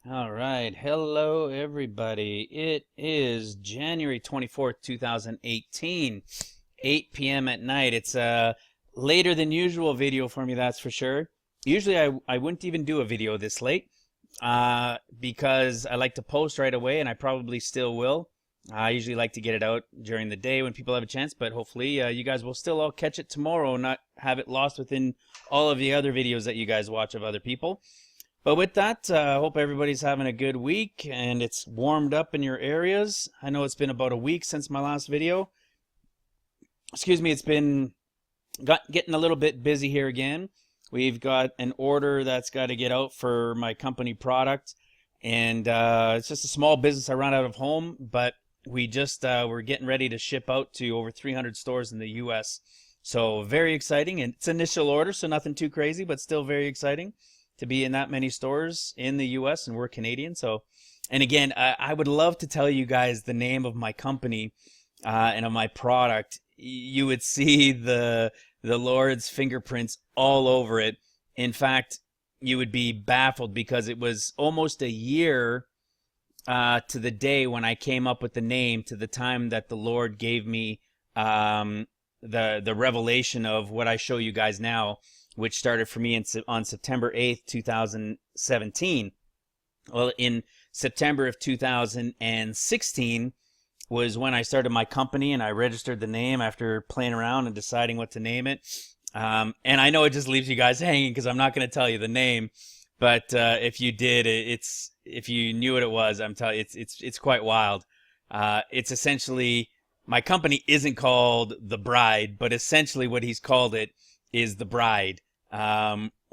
All right. Hello, everybody. It is January 24th, 2018, 8 p.m. at night. It's a later than usual video for me, that's for sure. Usually I wouldn't even do a video this late because I like to post right away, and I probably still will. I usually like to get it out during the day when people have a chance, but hopefully you guys will still all catch it tomorrow, not have it lost within all of the other videos that you guys watch of other people. But with that, I hope everybody's having a good week and it's warmed up in your areas. I know it's been about a week since my last video. Excuse me, it's been getting a little bit busy here again. We've got an order that's got to get out for my company product, and it's just a small business. I run out of home, but we're getting ready to ship out to over 300 stores in the U.S. So very exciting, and it's initial order, so nothing too crazy, but still very exciting to be in that many stores in the US, and we're Canadian. So, and again, I would love to tell you guys the name of my company and of my product. You would see the Lord's fingerprints all over it. In fact, you would be baffled because it was almost a year to the day when I came up with the name, to the time that the Lord gave me the revelation of what I show you guys now, which started for me on September 8th, 2017. Well, in September of 2016 was when I started my company, and I registered the name after playing around and deciding what to name it. And I know it just leaves you guys hanging because I'm not going to tell you the name, but if you did, if you knew what it was, I'm telling you, it's quite wild. It's essentially, my company isn't called The Bride, but essentially what he's called it is The Bride.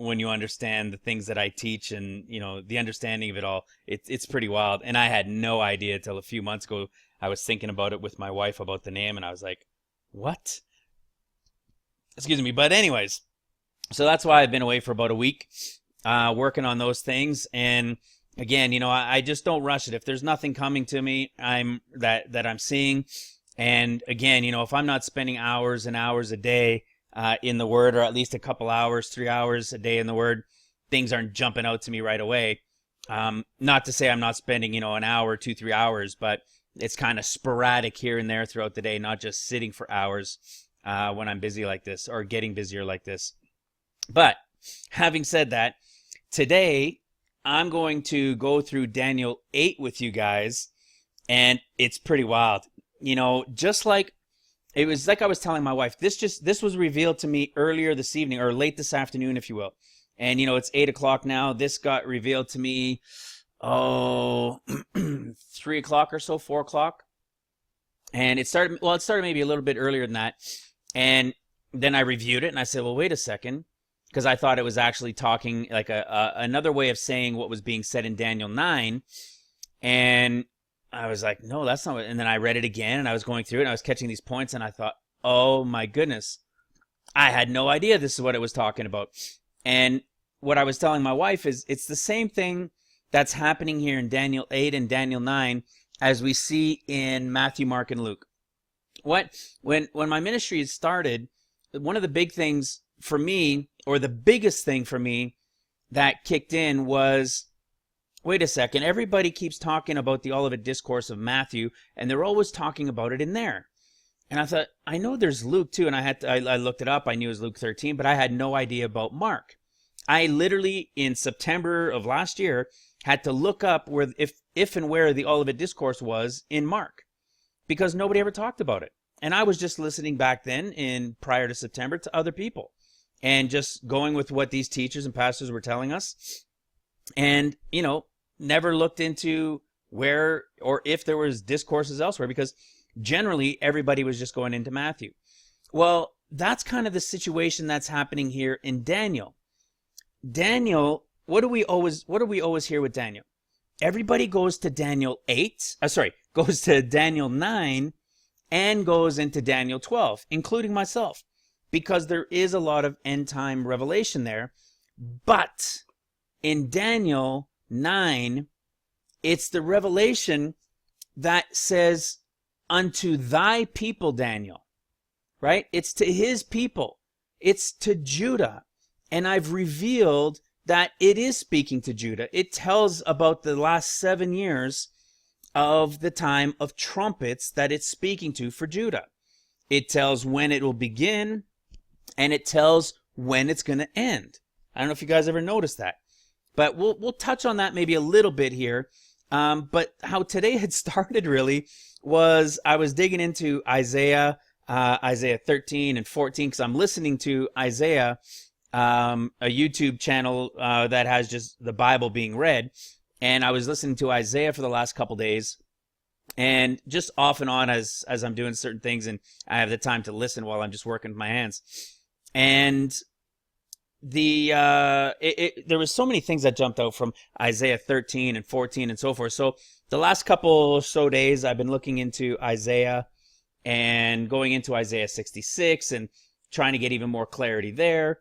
When you understand the things that I teach and, the understanding of it all, it's pretty wild. And I had no idea till a few months ago. I was thinking about it with my wife about the name, and I was like, what? Excuse me. But anyways, so that's why I've been away for about a week, working on those things. And again, I just don't rush it. If there's nothing coming to me, that I'm seeing, and again, if I'm not spending hours and hours a day in the Word, or at least a couple hours, 3 hours a day in the Word, things aren't jumping out to me right away. Not to say I'm not spending, an hour, 2, 3 hours, but it's kind of sporadic here and there throughout the day, not just sitting for hours when I'm busy like this, or getting busier like this. But having said that, today I'm going to go through Daniel 8 with you guys, and it's pretty wild. Just like it was, like I was telling my wife, this was revealed to me earlier this evening, or late this afternoon, if you will. And it's 8 o'clock now. This got revealed to me, 3 o'clock or so, 4 o'clock. And it started maybe a little bit earlier than that. And then I reviewed it, and I said, well, wait a second, because I thought it was actually talking like another way of saying what was being said in Daniel 9. And I was like, no, that's not what. And then I read it again, and I was going through it, and I was catching these points, and I thought, oh my goodness, I had no idea this is what it was talking about. And what I was telling my wife is, it's the same thing that's happening here in Daniel 8 and Daniel 9 as we see in Matthew, Mark, and Luke. When my ministry had started, one of the big things for me, or the biggest thing for me that kicked in was, wait a second, everybody keeps talking about the Olivet Discourse of Matthew, and they're always talking about it in there. And I thought, I know there's Luke too, and I looked it up. I knew it was Luke 13, but I had no idea about Mark. I literally, in September of last year, had to look up where, if and where the Olivet Discourse was in Mark, because nobody ever talked about it. And I was just listening back then, prior to September, to other people, and just going with what these teachers and pastors were telling us. And, never looked into where or if there was discourses elsewhere, because generally everybody was just going into Matthew. Well, that's kind of the situation that's happening here in Daniel. Daniel, what do we always hear with Daniel? Everybody goes to Daniel 9 and goes into Daniel 12, including myself, because there is a lot of end time revelation there. But in Daniel 9, it's the revelation that says, unto thy people, Daniel, right? It's to his people. It's to Judah. And I've revealed that it is speaking to Judah. It tells about the last 7 years of the time of trumpets that it's speaking to for Judah. It tells when it will begin, and it tells when it's going to end. I don't know if you guys ever noticed that, but we'll touch on that maybe a little bit here. But how today had started really was I was digging into Isaiah 13 and 14, because I'm listening to Isaiah, a YouTube channel that has just the Bible being read, and I was listening to Isaiah for the last couple days, and just off and on as I'm doing certain things, and I have the time to listen while I'm just working with my hands. And there was so many things that jumped out from Isaiah 13 and 14 and so forth. So the last couple or so days, I've been looking into Isaiah and going into Isaiah 66 and trying to get even more clarity there.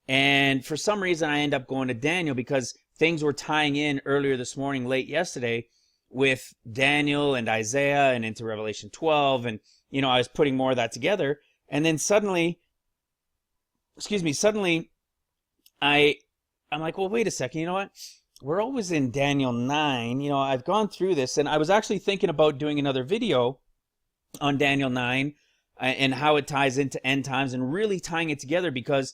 And for some reason, I end up going to Daniel because things were tying in earlier this morning, late yesterday, with Daniel and Isaiah and into Revelation 12. And, I was putting more of that together. And then suddenly, I'm like, well, wait a second, you know what? We're always in Daniel 9. I've gone through this, and I was actually thinking about doing another video on Daniel 9 and how it ties into end times and really tying it together, because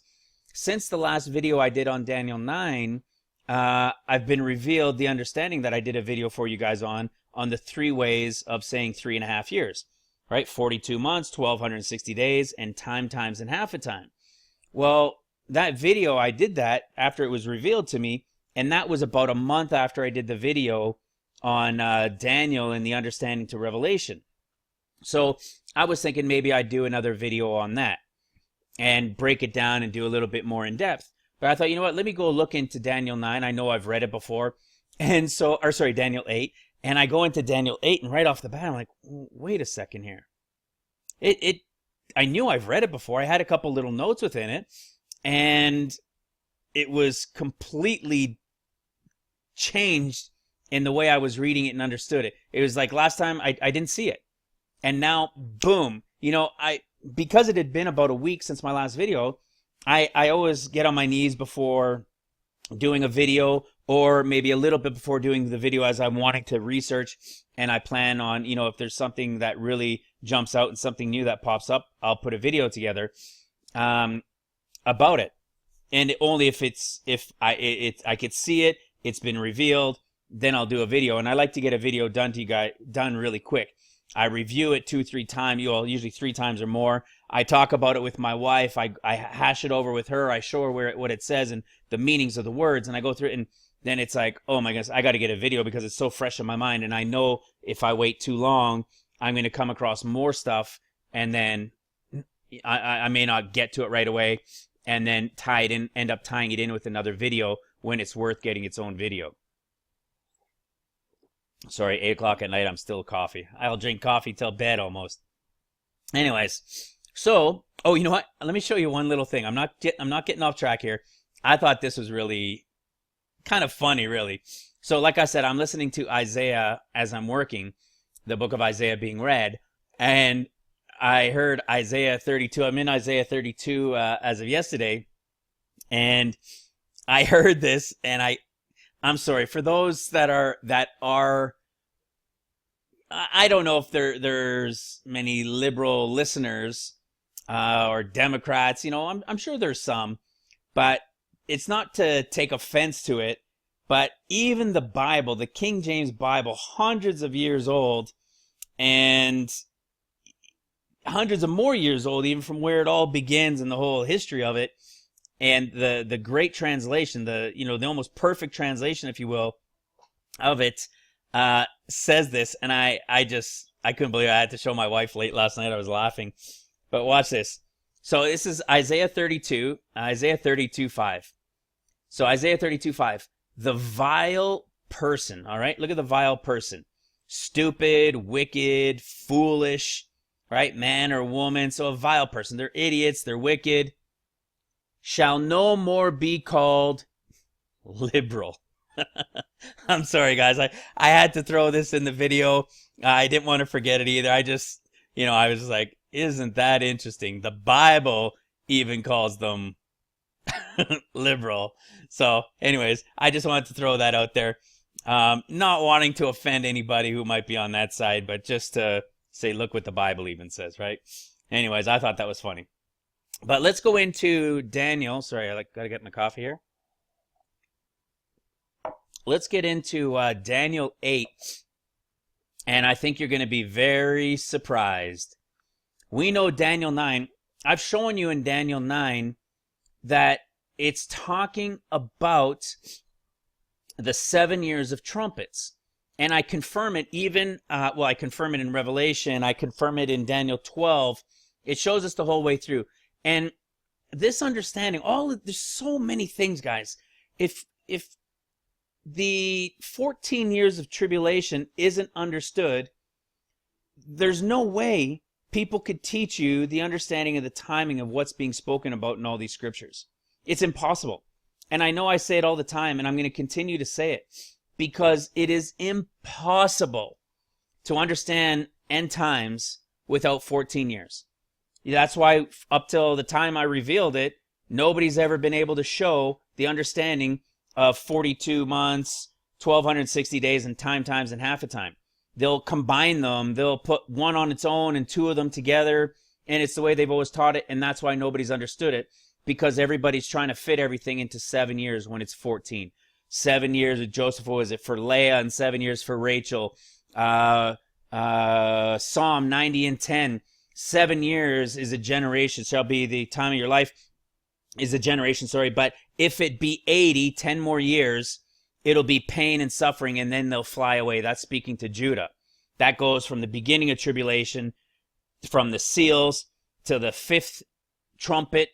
since the last video I did on Daniel 9, I've been revealed the understanding that I did a video for you guys on the 3 ways of saying 3.5 years, right? 42 months, 1,260 days, and time, times, and half a time. Well, that video, I did that after it was revealed to me, and that was about a month after I did the video on Daniel and the understanding to Revelation. So I was thinking maybe I'd do another video on that and break it down and do a little bit more in depth. But I thought, you know what, let me go look into Daniel 9. I know I've read it before. And so, Daniel 8. And I go into Daniel 8, and right off the bat, I'm like, wait a second here. I knew I've read it before. I had a couple little notes within it, and it was completely changed in the way I was reading it and understood it. It was like last time I didn't see it. And now, boom, because it had been about a week since my last video, I always get on my knees before doing a video, or maybe a little bit before doing the video as I'm wanting to research, and I plan on, if there's something that really jumps out and something new that pops up, I'll put a video together about it. And only if I could see it, it's been revealed, then I'll do a video. And I like to get a video done to you guys, done really quick. I review it 2-3 times, usually 3 times or more. I talk about it with my wife. I hash it over with her. I show her what it says and the meanings of the words, and I go through it, and then it's like, oh my goodness, I got to get a video because it's so fresh in my mind, and I know if I wait too long, I'm going to come across more stuff, and then I may not get to it right away, and then end up tying it in with another video when it's worth getting its own video. Sorry, 8 o'clock at night, I'm still coffee. I'll drink coffee till bed almost. Anyways, so, you know what? Let me show you one little thing. I'm not getting off track here. I thought this was really kind of funny, really. So, like I said, I'm listening to Isaiah as I'm working, the book of Isaiah being read, and I heard Isaiah 32. I'm in Isaiah 32 as of yesterday, and I heard this, and I'm sorry for those that are. I don't know if there's many liberal listeners or Democrats. I'm sure there's some, but it's not to take offense to it. But even the Bible, the King James Bible, hundreds of years old, and hundreds of more years old, even from where it all begins and the whole history of it, and the great translation, the almost perfect translation, if you will, of it, says this, and I couldn't believe it. I had to show my wife late last night. I was laughing. But watch this. So this is Isaiah 32, Isaiah 32:5. So Isaiah 32:5. The vile person, all right? Look at the vile person. Stupid, wicked, foolish, right? Man or woman. So a vile person. They're idiots. They're wicked. Shall no more be called liberal. I'm sorry, guys. I had to throw this in the video. I didn't want to forget it either. I just, I was like, isn't that interesting? The Bible even calls them liberal. So anyways, I just wanted to throw that out there. Not wanting to offend anybody who might be on that side, but just to say, look what the Bible even says, right? Anyways, I thought that was funny. But let's go into Daniel. Sorry, I gotta get my coffee here. Let's get into Daniel 8. And I think you're going to be very surprised. We know Daniel 9. I've shown you in Daniel 9 that it's talking about the 7 years of trumpets. And I confirm it even, I confirm it in Revelation. I confirm it in Daniel 12. It shows us the whole way through. And this understanding, there's so many things, guys. If the 14 years of tribulation isn't understood, there's no way people could teach you the understanding of the timing of what's being spoken about in all these scriptures. It's impossible. And I know I say it all the time, and I'm going to continue to say it, because it is impossible to understand end times without 14 years. That's why up till the time I revealed it, nobody's ever been able to show the understanding of 42 months, 1,260 days, and times, and half a time. They'll combine them. They'll put one on its own and two of them together, and it's the way they've always taught it, and that's why nobody's understood it, because everybody's trying to fit everything into 7 years when it's 14. 7 years with Joseph, what was it, for Leah, and 7 years for Rachel. Psalm 90 and 10. 7 years is a generation, shall be the time of your life, is a generation, but if it be 80, 10 more years, it'll be pain and suffering, and then they'll fly away. That's speaking to Judah. That goes from the beginning of tribulation, from the seals to the fifth trumpet,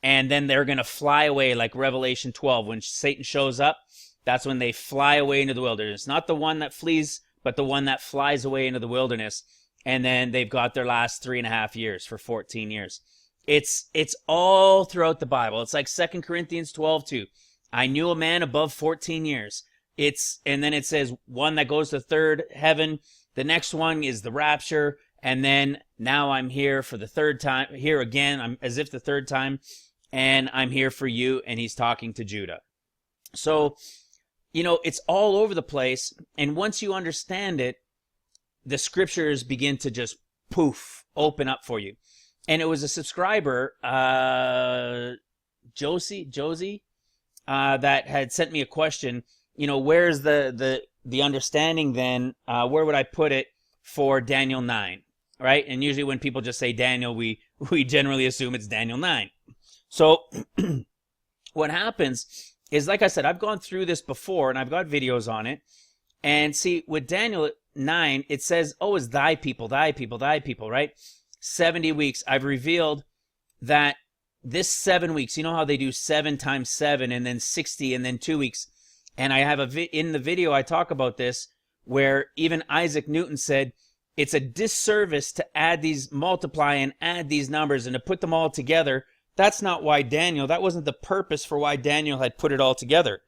and then they're going to fly away like Revelation 12. When Satan shows up, that's when they fly away into the wilderness. Not the one that flees, but the one that flies away into the wilderness. And then they've got their last 3.5 years for 14 years. It's all throughout the Bible. It's like 2 Corinthians 12:2. I knew a man above 14 years. And then it says one that goes to third heaven. The next one is the rapture. And then now I'm here for the third time. Here again, I'm as if the third time. And I'm here for you. And he's talking to Judah. So, it's all over the place. And once you understand it, the scriptures begin to just open up for you. And it was a subscriber, Josie, that had sent me a question. Where's the understanding then? Where would I put it for Daniel 9? Right? And usually when people just say Daniel, we generally assume it's Daniel 9. So what happens is, like I said, I've gone through this before and I've got videos on it. And see, with Daniel 9, it says, it's thy people, right? 70 weeks. I've revealed that this 7 weeks, you know how they do 7 times 7 and then 60 and then 2 weeks. And I have in the video, I talk about this, where even Isaac Newton said, it's a disservice to multiply and add these numbers and to put them all together. That's not why that wasn't the purpose for why Daniel had put it all together.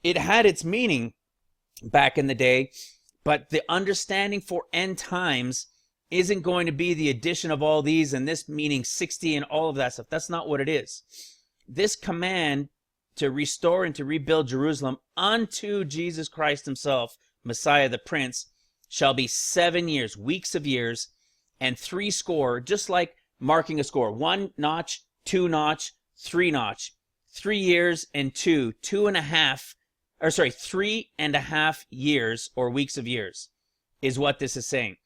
It had its meaning back in the day, but the understanding for end times isn't going to be the addition of all these and this meaning 60 and all of that stuff. That's not what it is. This command to restore and to rebuild Jerusalem unto Jesus Christ himself, Messiah the Prince, shall be 7 years, weeks of years, and 3 score, just like marking a score. 1 notch, 2 notch, 3 notch. 3 years and 3.5 years or weeks of years is what this is saying.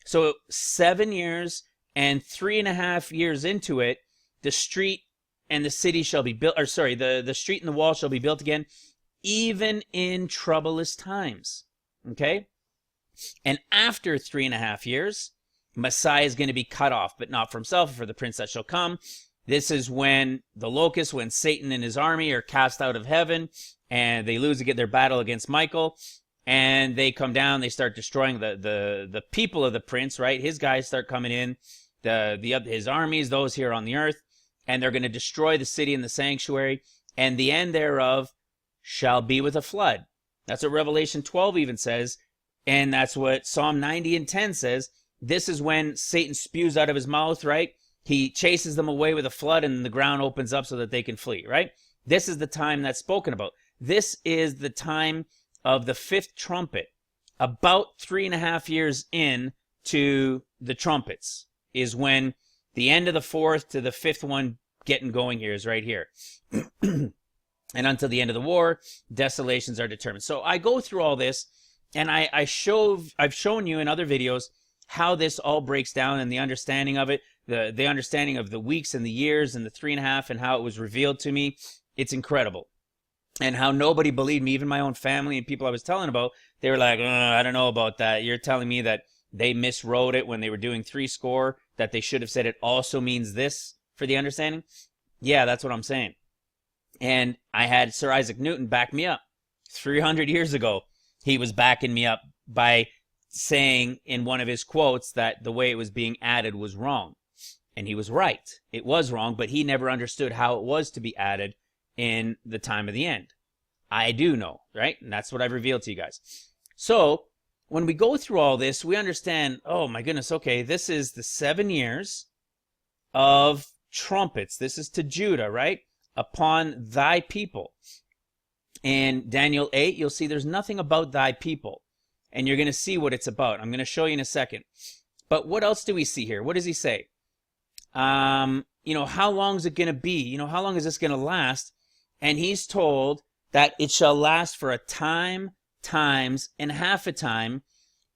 So 7 years and 3.5 years into it, the street and the city shall be built, the street and the wall shall be built again, even in troublous times. Okay? And after 3.5 years, Messiah is going to be cut off, but not for himself, for the prince that shall come. This is when when Satan and his army are cast out of heaven, and they lose their battle against Michael. And they come down, they start destroying the people of the prince, right? His guys start coming in, his armies, those here on the earth, and they're going to destroy the city and the sanctuary, and the end thereof shall be with a flood. That's what Revelation 12 even says, and that's what Psalm 90 and 10 says. This is when Satan spews out of his mouth, right? he chases them away with a flood, and the ground opens up so that they can flee, right? This is the time that's spoken about. This is the time of the fifth trumpet. About 3.5 years in to the trumpets is when the end of the fourth to the fifth one getting going here is right here. And until the end of the war, desolations are determined. So I go through all this, and I've shown you in other videos how this all breaks down and the understanding of it, the understanding of the weeks and the years and the 3.5 and how it was revealed to me. It's incredible. And how nobody believed me, even my own family and people I was telling about. They were like, I don't know about that. You're telling me that they miswrote it when they were doing 70, that they should have said it also means this for the understanding? Yeah, that's what I'm saying. And I had Sir Isaac Newton back me up. 300 years ago, he was backing me up by saying in one of his quotes that the way it was being added was wrong. And he was right. It was wrong, but he never understood how it was to be added in the time of the end. I do know, right? And that's what I've revealed to you guys. So when we go through all this, we understand, oh my goodness, okay, this is the 7 years of trumpets. This is to Judah, right? Upon thy people. In Daniel 8, you'll see there's nothing about thy people. And you're going to see what it's about. I'm going to show you in a second. But what else do we see here? What does he say? How long is it going to be? How long is this going to last? And he's told that it shall last for a time, times, and half a time.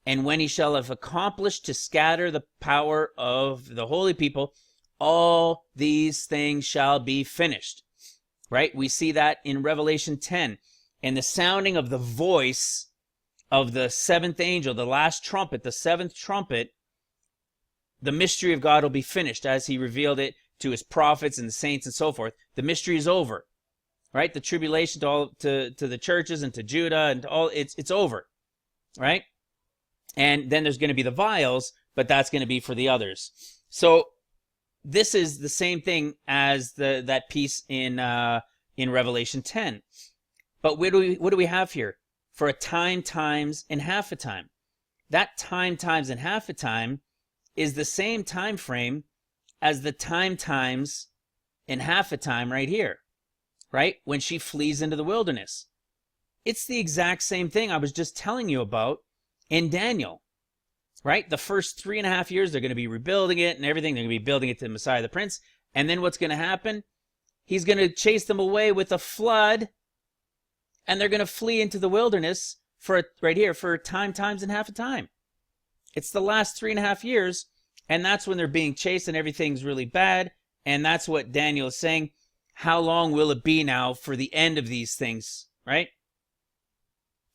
And when he shall have accomplished to scatter the power of the holy people, all these things shall be finished. Right? We see that in Revelation 10. And the sounding of the voice of the seventh angel, the last trumpet, the seventh trumpet, the mystery of God will be finished as he revealed it to his prophets and the saints and so forth. The mystery is over. Right? The tribulation to the churches and to Judah and to all, it's over. Right? And then there's going to be the vials, but that's going to be for the others. So this is the same thing as that piece in Revelation 10. But what do we have here? For a time, times, and half a time. That time, times, and half a time is the same time frame as the time, times, and half a time right here. Right? When she flees into the wilderness. It's the exact same thing I was just telling you about in Daniel. Right? The first 3.5 years, they're going to be rebuilding it and everything. They're going to be building it to the Messiah the Prince. And then what's going to happen? He's going to chase them away with a flood. And they're going to flee into the wilderness right here for time, times, and half a time. It's the last 3.5 years. And that's when they're being chased and everything's really bad. And that's what Daniel is saying. How long will it be now for the end of these things? Right?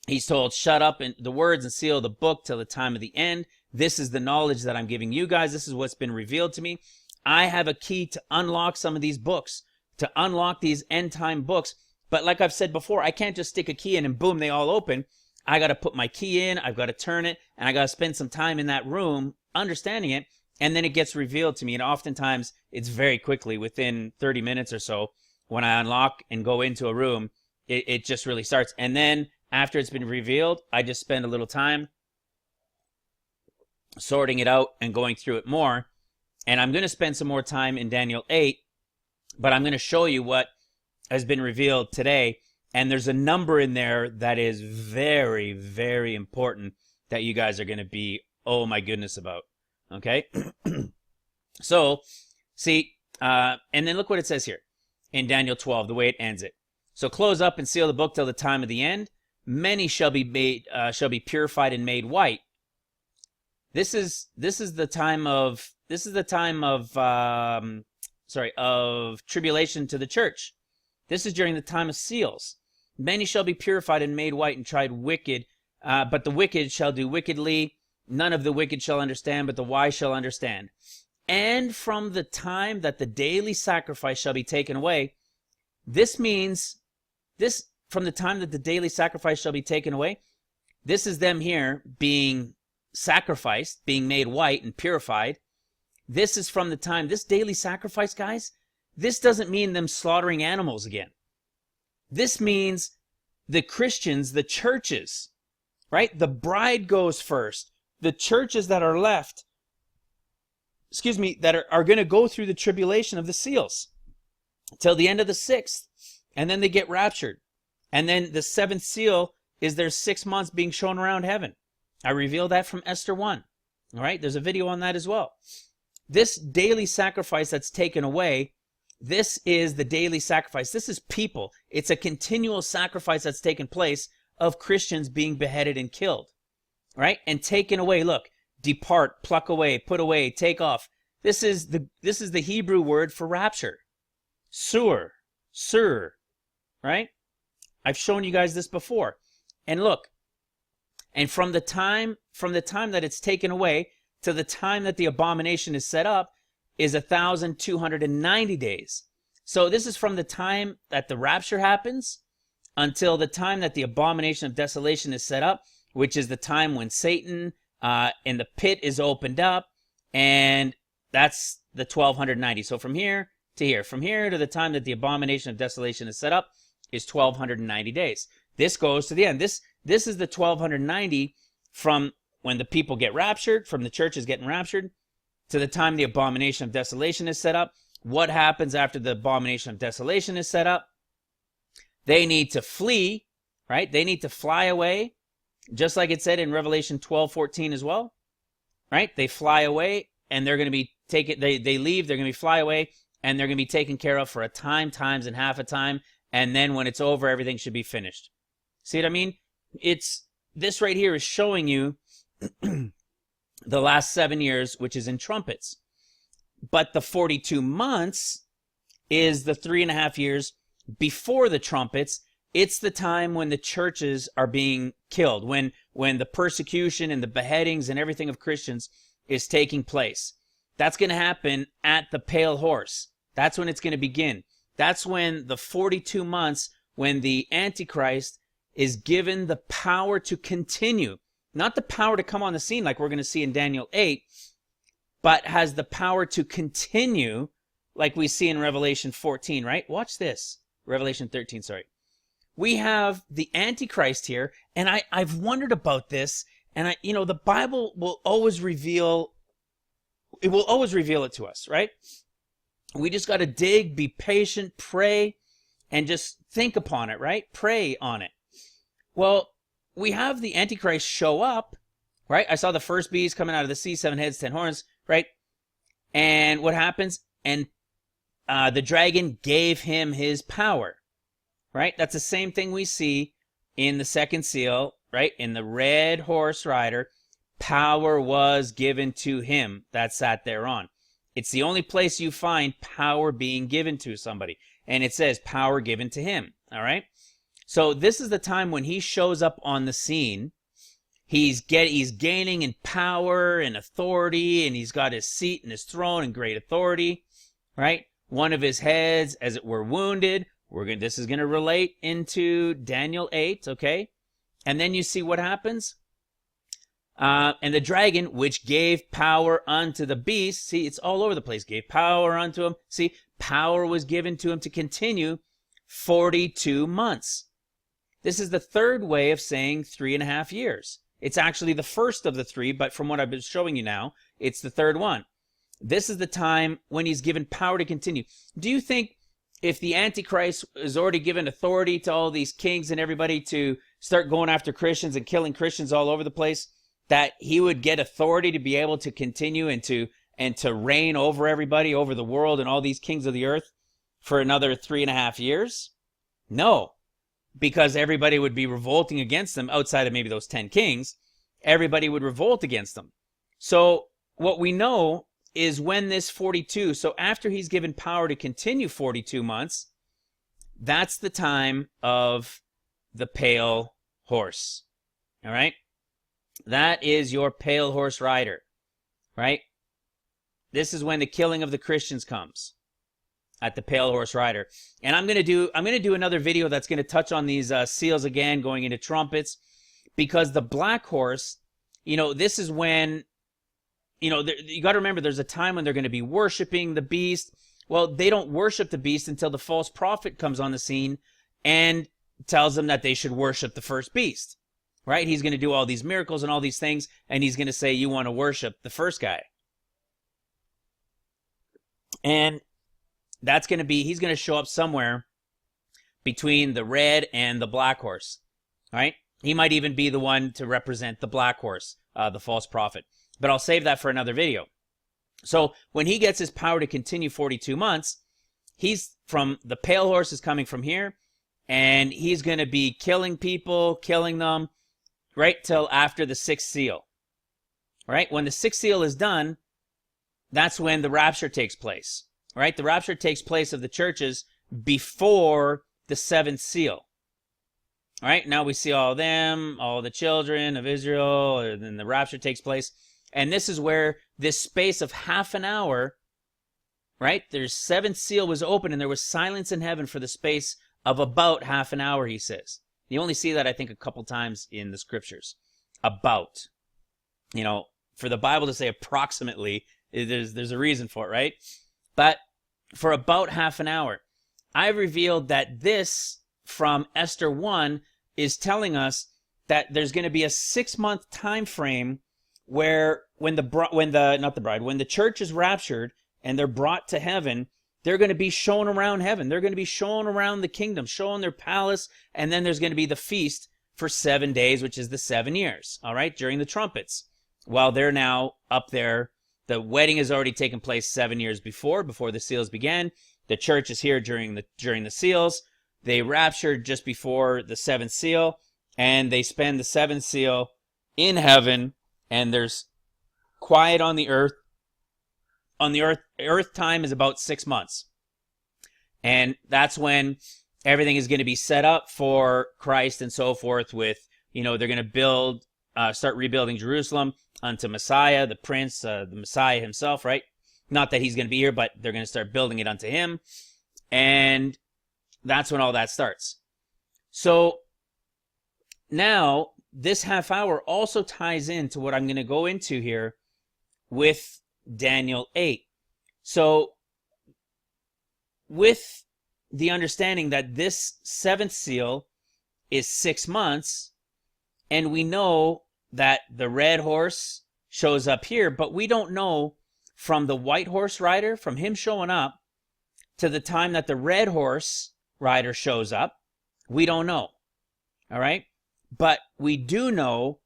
He's told, shut up in the words and seal the book till the time of the end. This is the knowledge that I'm giving you guys. This is what's been revealed to me. I have a key to unlock some of these books, to unlock these end time books. But like I've said before, I can't just stick a key in and boom, they all open. I got to put my key in, I've got to turn it, and I got to spend some time in that room understanding it. And then it gets revealed to me. And oftentimes it's very quickly, within 30 minutes or so, when I unlock and go into a room, it just really starts. And then after it's been revealed, I just spend a little time sorting it out and going through it more. And I'm going to spend some more time in Daniel 8, but I'm going to show you what has been revealed today. And there's a number in there that is very, very important that you guys are going to be, oh my goodness, about. Okay? So, see, and then look what it says here in Daniel 12, the way it ends it. So close up and seal the book till the time of the end. Many shall be purified and made white. This is the time of tribulation to the church. This is during the time of seals. Many shall be purified and made white and tried wicked, but the wicked shall do wickedly. None of the wicked shall understand, but the wise shall understand. And from the time that the daily sacrifice shall be taken away, this means from the time that the daily sacrifice shall be taken away, this is them here being sacrificed, being made white and purified. This is from the time, this daily sacrifice, guys, this doesn't mean them slaughtering animals again. This means the Christians, the churches, right? The bride goes first. The churches that are left that are going to go through the tribulation of the seals till the end of the sixth, and then they get raptured. And then the seventh seal is their 6 months being shown around heaven. I revealed that from Esther 1. All right, there's a video on that as well. This daily sacrifice that's taken away, this is the daily sacrifice. This is people. It's a continual sacrifice that's taken place of Christians being beheaded and killed. Right? And taken away. Look, depart, pluck away, put away, take off. This is the Hebrew word for rapture. Sur, right? I've shown you guys this before. And look, and from the time that it's taken away to the time that the abomination is set up is 1,290 days. So this is from the time that the rapture happens until the time that the abomination of desolation is set up, which is the time when Satan in the pit is opened up, and that's the 1,290. So from here to here, from here to the time that the abomination of desolation is set up is 1,290 days. This goes to the end. This is the 1,290 from when the people get raptured, from the churches getting raptured, to the time the abomination of desolation is set up. What happens after the abomination of desolation is set up? They need to flee, right? They need to fly away, just like it said in Revelation 12:14 as well, right? They fly away, and they're going to be taken. They leave. They're going to be fly away, and they're going to be taken care of for a time, times, and half a time, and then when it's over, everything should be finished. See what I mean? This right here is showing you the last 7 years, which is in trumpets. But the 42 months is the 3.5 years before the trumpets. It's the time when the churches are being killed, when the persecution and the beheadings and everything of Christians is taking place. That's going to happen at the pale horse. That's when it's going to begin. That's when the 42 months, when the Antichrist is given the power to continue. Not the power to come on the scene like we're going to see in Daniel 8, but has the power to continue like we see in Revelation 14, right? Watch this. Revelation 13, sorry. We have the Antichrist here, and I've wondered about this, and the Bible will always reveal it to us, right? We just got to dig, be patient, pray, and just think upon it, right? Pray on it. Well, we have the Antichrist show up, right? I saw the first beast coming out of the sea, 7 heads, 10 horns, right? And what happens? And the dragon gave him his power, right? That's the same thing we see in the second seal, right? In the red horse rider, power was given to him that sat thereon. It's the only place you find power being given to somebody. And it says power given to him, all right? So this is the time when he shows up on the scene. He's gaining in power and authority, and he's got his seat and his throne and great authority, right? One of his heads, as it were, wounded. This is going to relate into Daniel 8, okay? And then you see what happens. And the dragon, which gave power unto the beast. See, it's all over the place. Gave power unto him. See, power was given to him to continue 42 months. This is the third way of saying 3.5 years. It's actually the first of the three, but from what I've been showing you now, it's the third one. This is the time when he's given power to continue. Do you think if the Antichrist is already given authority to all these kings and everybody to start going after Christians and killing Christians all over the place, that he would get authority to be able to continue and to reign over everybody, over the world and all these kings of the earth for another 3.5 years? No. Because everybody would be revolting against them outside of maybe those 10 kings. Everybody would revolt against them. So what we know is when this 42, so after he's given power to continue 42 months, that's the time of the pale horse. All right? That is your pale horse rider, right? This is when the killing of the Christians comes. At the pale horse rider. And I'm going to do another video that's going to touch on these seals again, going into trumpets, because the black horse, this is when, you got to remember there's a time when they're going to be worshiping the beast. Well, they don't worship the beast until the false prophet comes on the scene and tells them that they should worship the first beast, right? He's going to do all these miracles and all these things, and he's going to say, you want to worship the first guy. And that's going to be, he's going to show up somewhere between the red and the black horse, right? He might even be the one to represent the black horse, the false prophet. But I'll save that for another video. So when he gets his power to continue 42 months, he's from, the pale horse is coming from here, and he's going to be killing people, killing them, right till after the sixth seal. Right? When the sixth seal is done, that's when the rapture takes place. Right? The rapture takes place of the churches before the seventh seal. All right? Now we see all of them, all the children of Israel, and then the rapture takes place. And this is where this space of half an hour, right? Their seventh seal was open and there was silence in heaven for the space of about half an hour, he says. You only see that, I think, a couple times in the scriptures. About. You know, for the Bible to say approximately, there's a reason for it, right? But for about half an hour, I revealed that this from Esther 1 is telling us that there's going to be a 6-month time frame where when the church is raptured and they're brought to heaven, they're going to be shown around heaven. They're going to be shown around the kingdom, shown their palace, and then there's going to be the feast for 7 days, which is the 7 years, all right, during the trumpets. While they're now up there, the wedding has already taken place 7 years before the seals began. The church is here during the seals. They raptured just before the seventh seal, and they spend the seventh seal in heaven, and there's quiet on the earth. On the earth time is about 6 months. And that's when everything is going to be set up for Christ and so forth with, they're going to start rebuilding Jerusalem unto Messiah, the Prince, the Messiah himself, right? Not that he's going to be here, but they're going to start building it unto him. And that's when all that starts. So now this half hour also ties into what I'm going to go into here with Daniel 8. So with the understanding that this seventh seal is 6 months, and we know that the red horse shows up here, but we don't know from the white horse rider, from him showing up, to the time that the red horse rider shows up, we don't know. All right? But we do know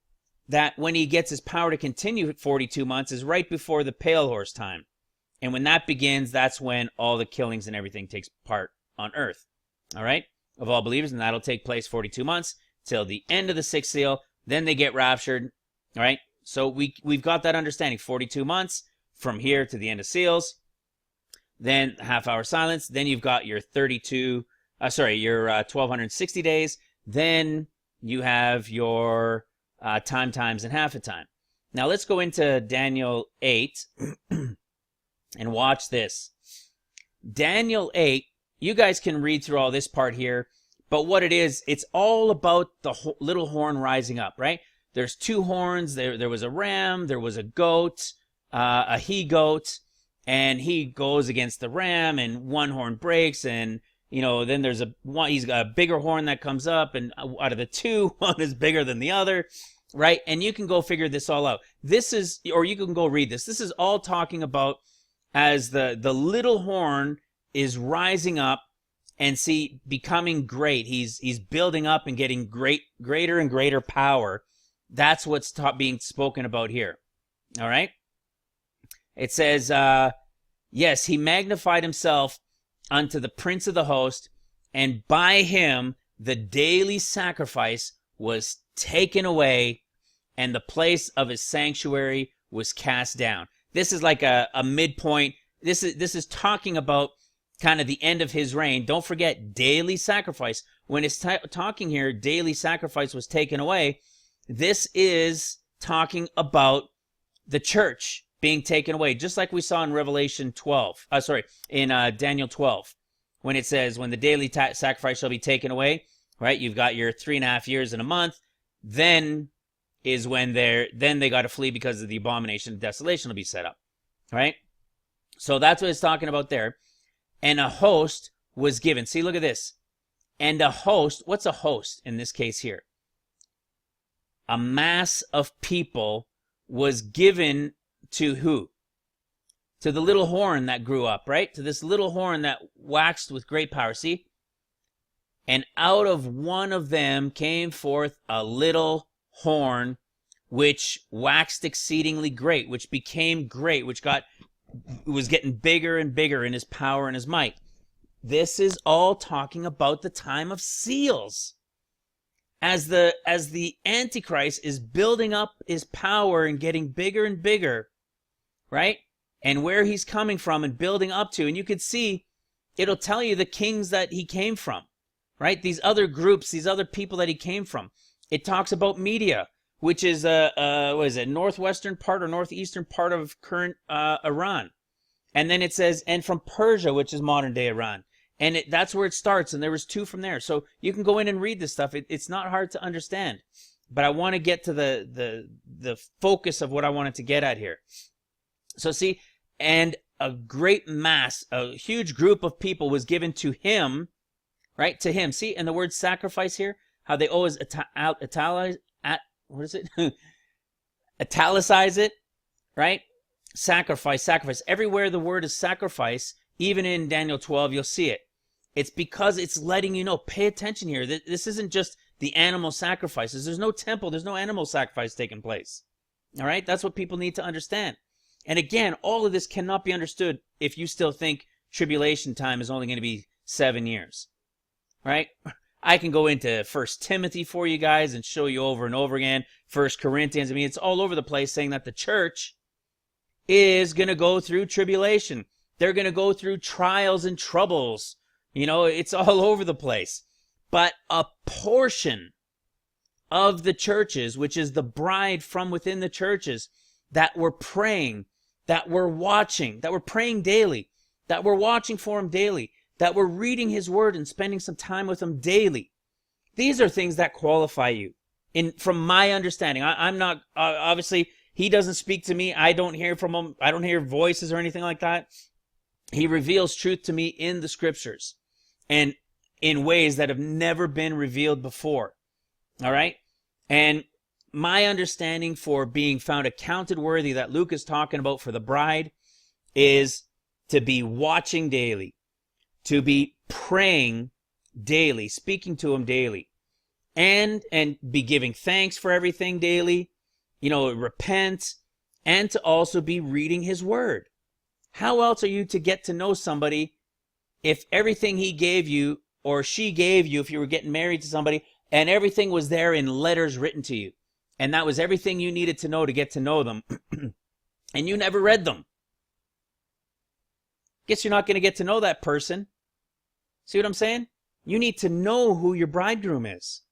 that when he gets his power to continue at 42 months is right before the pale horse time. And when that begins, that's when all the killings and everything takes part on earth. All right? Of all believers, and that'll take place 42 months till the end of the sixth seal. Then they get raptured. All right? So we've got that understanding. 42 months from here to the end of seals. Then half-hour silence. Then you've got your 1,260 days. Then you have your times and half a time. Now let's go into Daniel 8 and watch this. Daniel 8, you guys can read through all this part here, but what it is, it's all about the little horn rising up, right? There's 2 horns. There was a ram, there was a goat, a he-goat, and he goes against the ram, and one horn breaks, and then there's he's got a bigger horn that comes up, and out of the 2, one is bigger than the other, right? And you can go figure this all out. Or you can go read this. This is all talking about as the little horn is rising up and becoming great. He's building up and getting greater and greater power. That's what's being spoken about here. All right? It says, yes, he magnified himself unto the prince of the host, and by him the daily sacrifice was taken away, and the place of his sanctuary was cast down. This is like a midpoint. This is talking about kind of the end of his reign. Don't forget daily sacrifice. When it's talking here, daily sacrifice was taken away. This is talking about the church being taken away, just like we saw in Revelation 12. In Daniel 12, when it says, when the daily sacrifice shall be taken away, right? You've got your 3.5 years and a month. Then is when they got to flee because of the abomination of desolation will be set up, right? So that's what it's talking about there. And a host was given. See, look at this. And a host, what's a host in this case here? A mass of people was given to who? to the little horn that grew up, right? To this little horn that waxed with great power. See? And out of one of them came forth a little horn, which waxed exceedingly great, which became great, which was getting bigger and bigger in his power and his might. This is all talking about the time of seals. As the Antichrist is building up his power and getting bigger and bigger, right? And where he's coming from and building up to. And you can see, it'll tell you the kings that he came from, right? These other groups, these other people that he came from. It talks about Media, which is what is it, northwestern part or northeastern part of current Iran. And then it says, and from Persia, which is modern day Iran. And that's where it starts, and there was 2 from there. So you can go in and read this stuff. It's not hard to understand. But I want to get to the focus of what I wanted to get at here. So see, and a great mass, a huge group of people was given to him, right? To him. See, and the word sacrifice here, how they always italicize it, right? Sacrifice, sacrifice. Everywhere the word is sacrifice, even in Daniel 12, you'll see it. It's because it's letting you know, pay attention here. This isn't just the animal sacrifices. There's no temple. There's no animal sacrifice taking place. All right? That's what people need to understand. And again, all of this cannot be understood if you still think tribulation time is only going to be 7 years. Right? I can go into 1 Timothy for you guys and show you over and over again. 1 Corinthians. I mean, it's all over the place saying that the church is going to go through tribulation. They're going to go through trials and troubles. You know, it's all over the place. But a portion of the churches, which is the bride from within the churches, that were praying, that were watching, that were praying daily, that were watching for him daily, that were reading his word and spending some time with him daily. These are things that qualify you. From my understanding, I'm not, obviously, he doesn't speak to me. I don't hear from him. I don't hear voices or anything like that. He reveals truth to me in the scriptures and in ways that have never been revealed before. All right? And my understanding for being found accounted worthy that Luke is talking about for the bride is to be watching daily, to be praying daily, speaking to him daily, and be giving thanks for everything daily, repent, and to also be reading his word. How else are you to get to know somebody if everything he gave you or she gave you, if you were getting married to somebody, and everything was there in letters written to you, and that was everything you needed to know to get to know them, and you never read them? Guess you're not going to get to know that person. See what I'm saying? You need to know who your bridegroom is.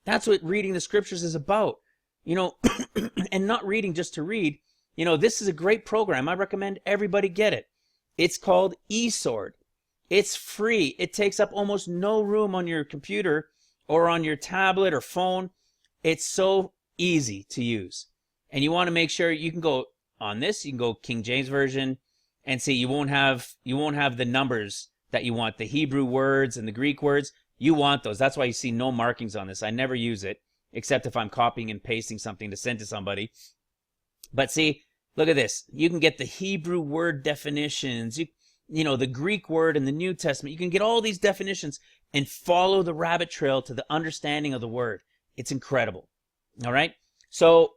That's what reading the scriptures is about. And not reading just to read. This is a great program. I recommend everybody get it. It's called eSword. It's free. It takes up almost no room on your computer or on your tablet or phone. It's so easy to use. And you want to make sure you can go on this. You can go King James Version and see you won't have the numbers that you want, the Hebrew words and the Greek words. You want those. That's why you see no markings on this. I never use it except if I'm copying and pasting something to send to somebody. But see, look at this. You can get the Hebrew word definitions, the Greek word in the New Testament. You can get all these definitions and follow the rabbit trail to the understanding of the word. It's incredible. All right? So,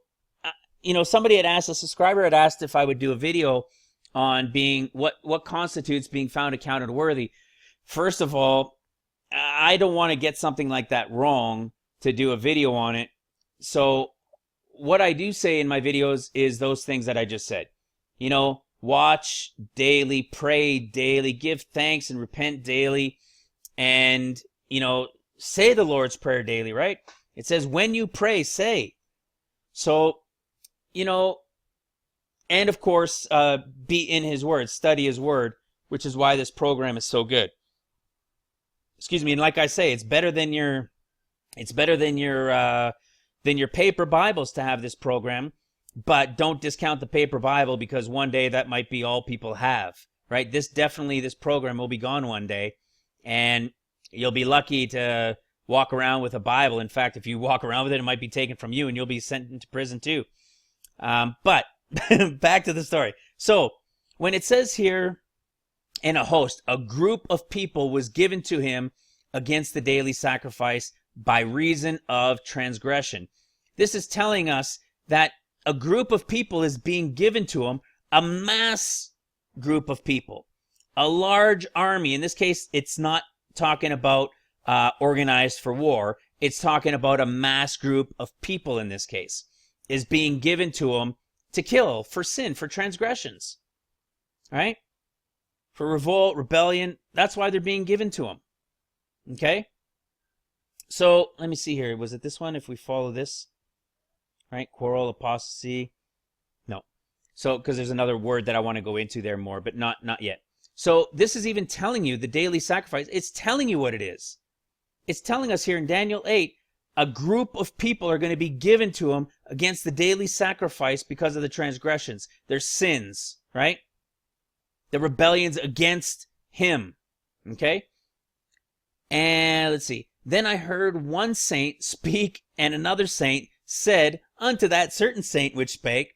somebody had asked, a subscriber had asked if I would do a video on being, what constitutes being found accounted worthy. First of all, I don't want to get something like that wrong to do a video on it. So what I do say in my videos is those things that I just said. Watch daily, pray daily, give thanks and repent daily, and, say the Lord's Prayer daily, right? It says, when you pray, say. So, and of course, be in his word, study his word, which is why this program is so good. Excuse me, and like I say, it's better than your paper Bibles to have this program, but don't discount the paper Bible because one day that might be all people have, right? This program will be gone one day, and you'll be lucky to walk around with a Bible. In fact, if you walk around with it, it might be taken from you and you'll be sent into prison too. But back to the story. So when it says here, and a host, a group of people was given to him against the daily sacrifice by reason of transgression. This is telling us that a group of people is being given to him, a mass group of people, a large army. In this case, it's not talking about organized for war. It's talking about a mass group of people in this case, is being given to him to kill for sin, for transgressions, right? For revolt, rebellion. That's why they're being given to him. Okay? So, let me see here. Was it this one? If we follow this, right? Quarrel, apostasy. No. So, because there's another word that I want to go into there more, but not yet. So, this is even telling you the daily sacrifice. It's telling you what it is. It's telling us here in Daniel 8, a group of people are going to be given to him against the daily sacrifice because of the transgressions, their sins, right? The rebellions against him. Okay? And let's see. Then I heard one saint speak, and another saint said unto that certain saint which spake,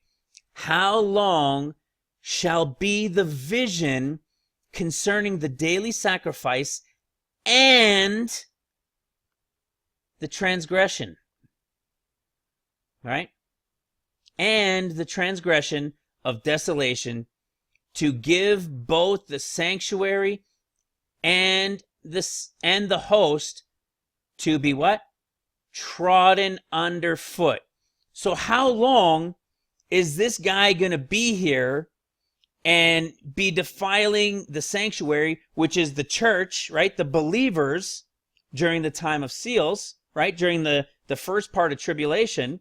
how long shall be the vision concerning the daily sacrifice and the transgression? Right? And the transgression of desolation, to give both the sanctuary and the host to be what? Trodden underfoot. So how long is this guy going to be here and be defiling the sanctuary, which is the church, right? The believers during the time of seals, right? During the first part of tribulation,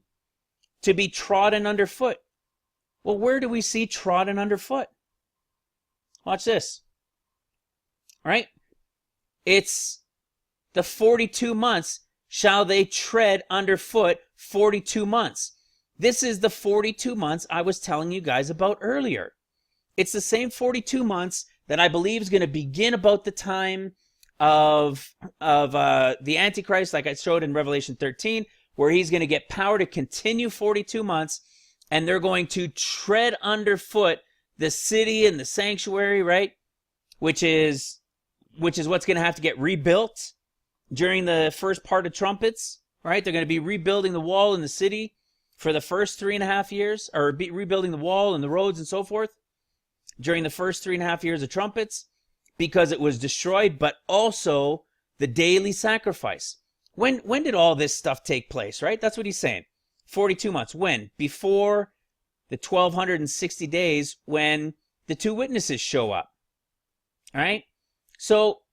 to be trodden underfoot. Well, where do we see trodden underfoot? Watch this. Right? It's the 42 months shall they tread underfoot 42 months. This is the 42 months I was telling you guys about earlier. It's the same 42 months that I believe is going to begin about the time of the Antichrist, like I showed in Revelation 13, where he's going to get power to continue 42 months, and they're going to tread underfoot the city and the sanctuary, right? Which is what's going to have to get rebuilt during the first part of trumpets, right? They're going to be rebuilding the wall in the city for the first 3.5 years, or rebuilding the wall and the roads and so forth during the first 3.5 years of trumpets, because it was destroyed, but also the daily sacrifice. When did all this stuff take place, right? That's what he's saying. 42 months. When? Before the 1260 days when the two witnesses show up. All right? So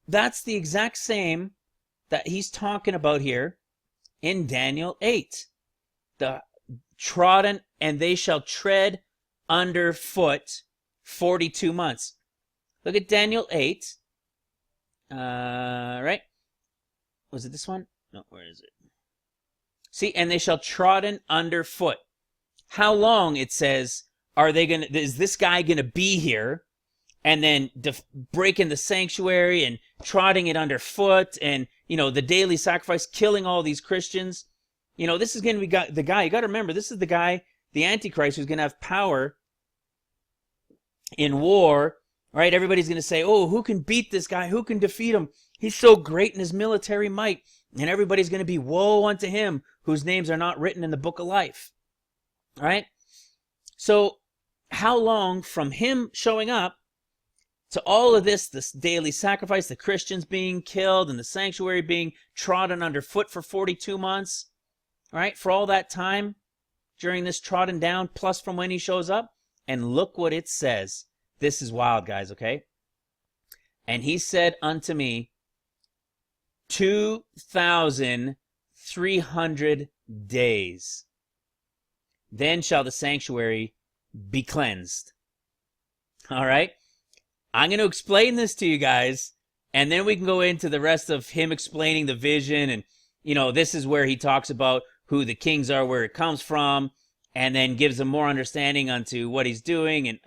that's the exact same that he's talking about here in Daniel 8. The trodden, and they shall tread underfoot 42 months. Look at Daniel 8. Right? Was it this one? No, where is it? See, and they shall trodden underfoot. How long, it says, is this guy gonna be here, and then breaking the sanctuary and trotting it underfoot, and the daily sacrifice, killing all these Christians? This is gonna be the guy. You got to remember, this is the guy, the Antichrist, who's gonna have power in war. Right? Everybody's gonna say, "Oh, who can beat this guy? Who can defeat him? He's so great in his military might." And everybody's gonna be, "Woe unto him whose names are not written in the book of life." All right? So, how long from him showing up to all of this daily sacrifice, the Christians being killed and the sanctuary being trodden underfoot for 42 months, all right? For all that time during this trodden down, plus from when he shows up, and look what it says. This is wild, guys, okay? And he said unto me, 2,300 days. Then shall the sanctuary be cleansed. All right? I'm going to explain this to you guys, and then we can go into the rest of him explaining the vision. And, this is where he talks about who the kings are, where it comes from, and then gives them more understanding onto what he's doing. And,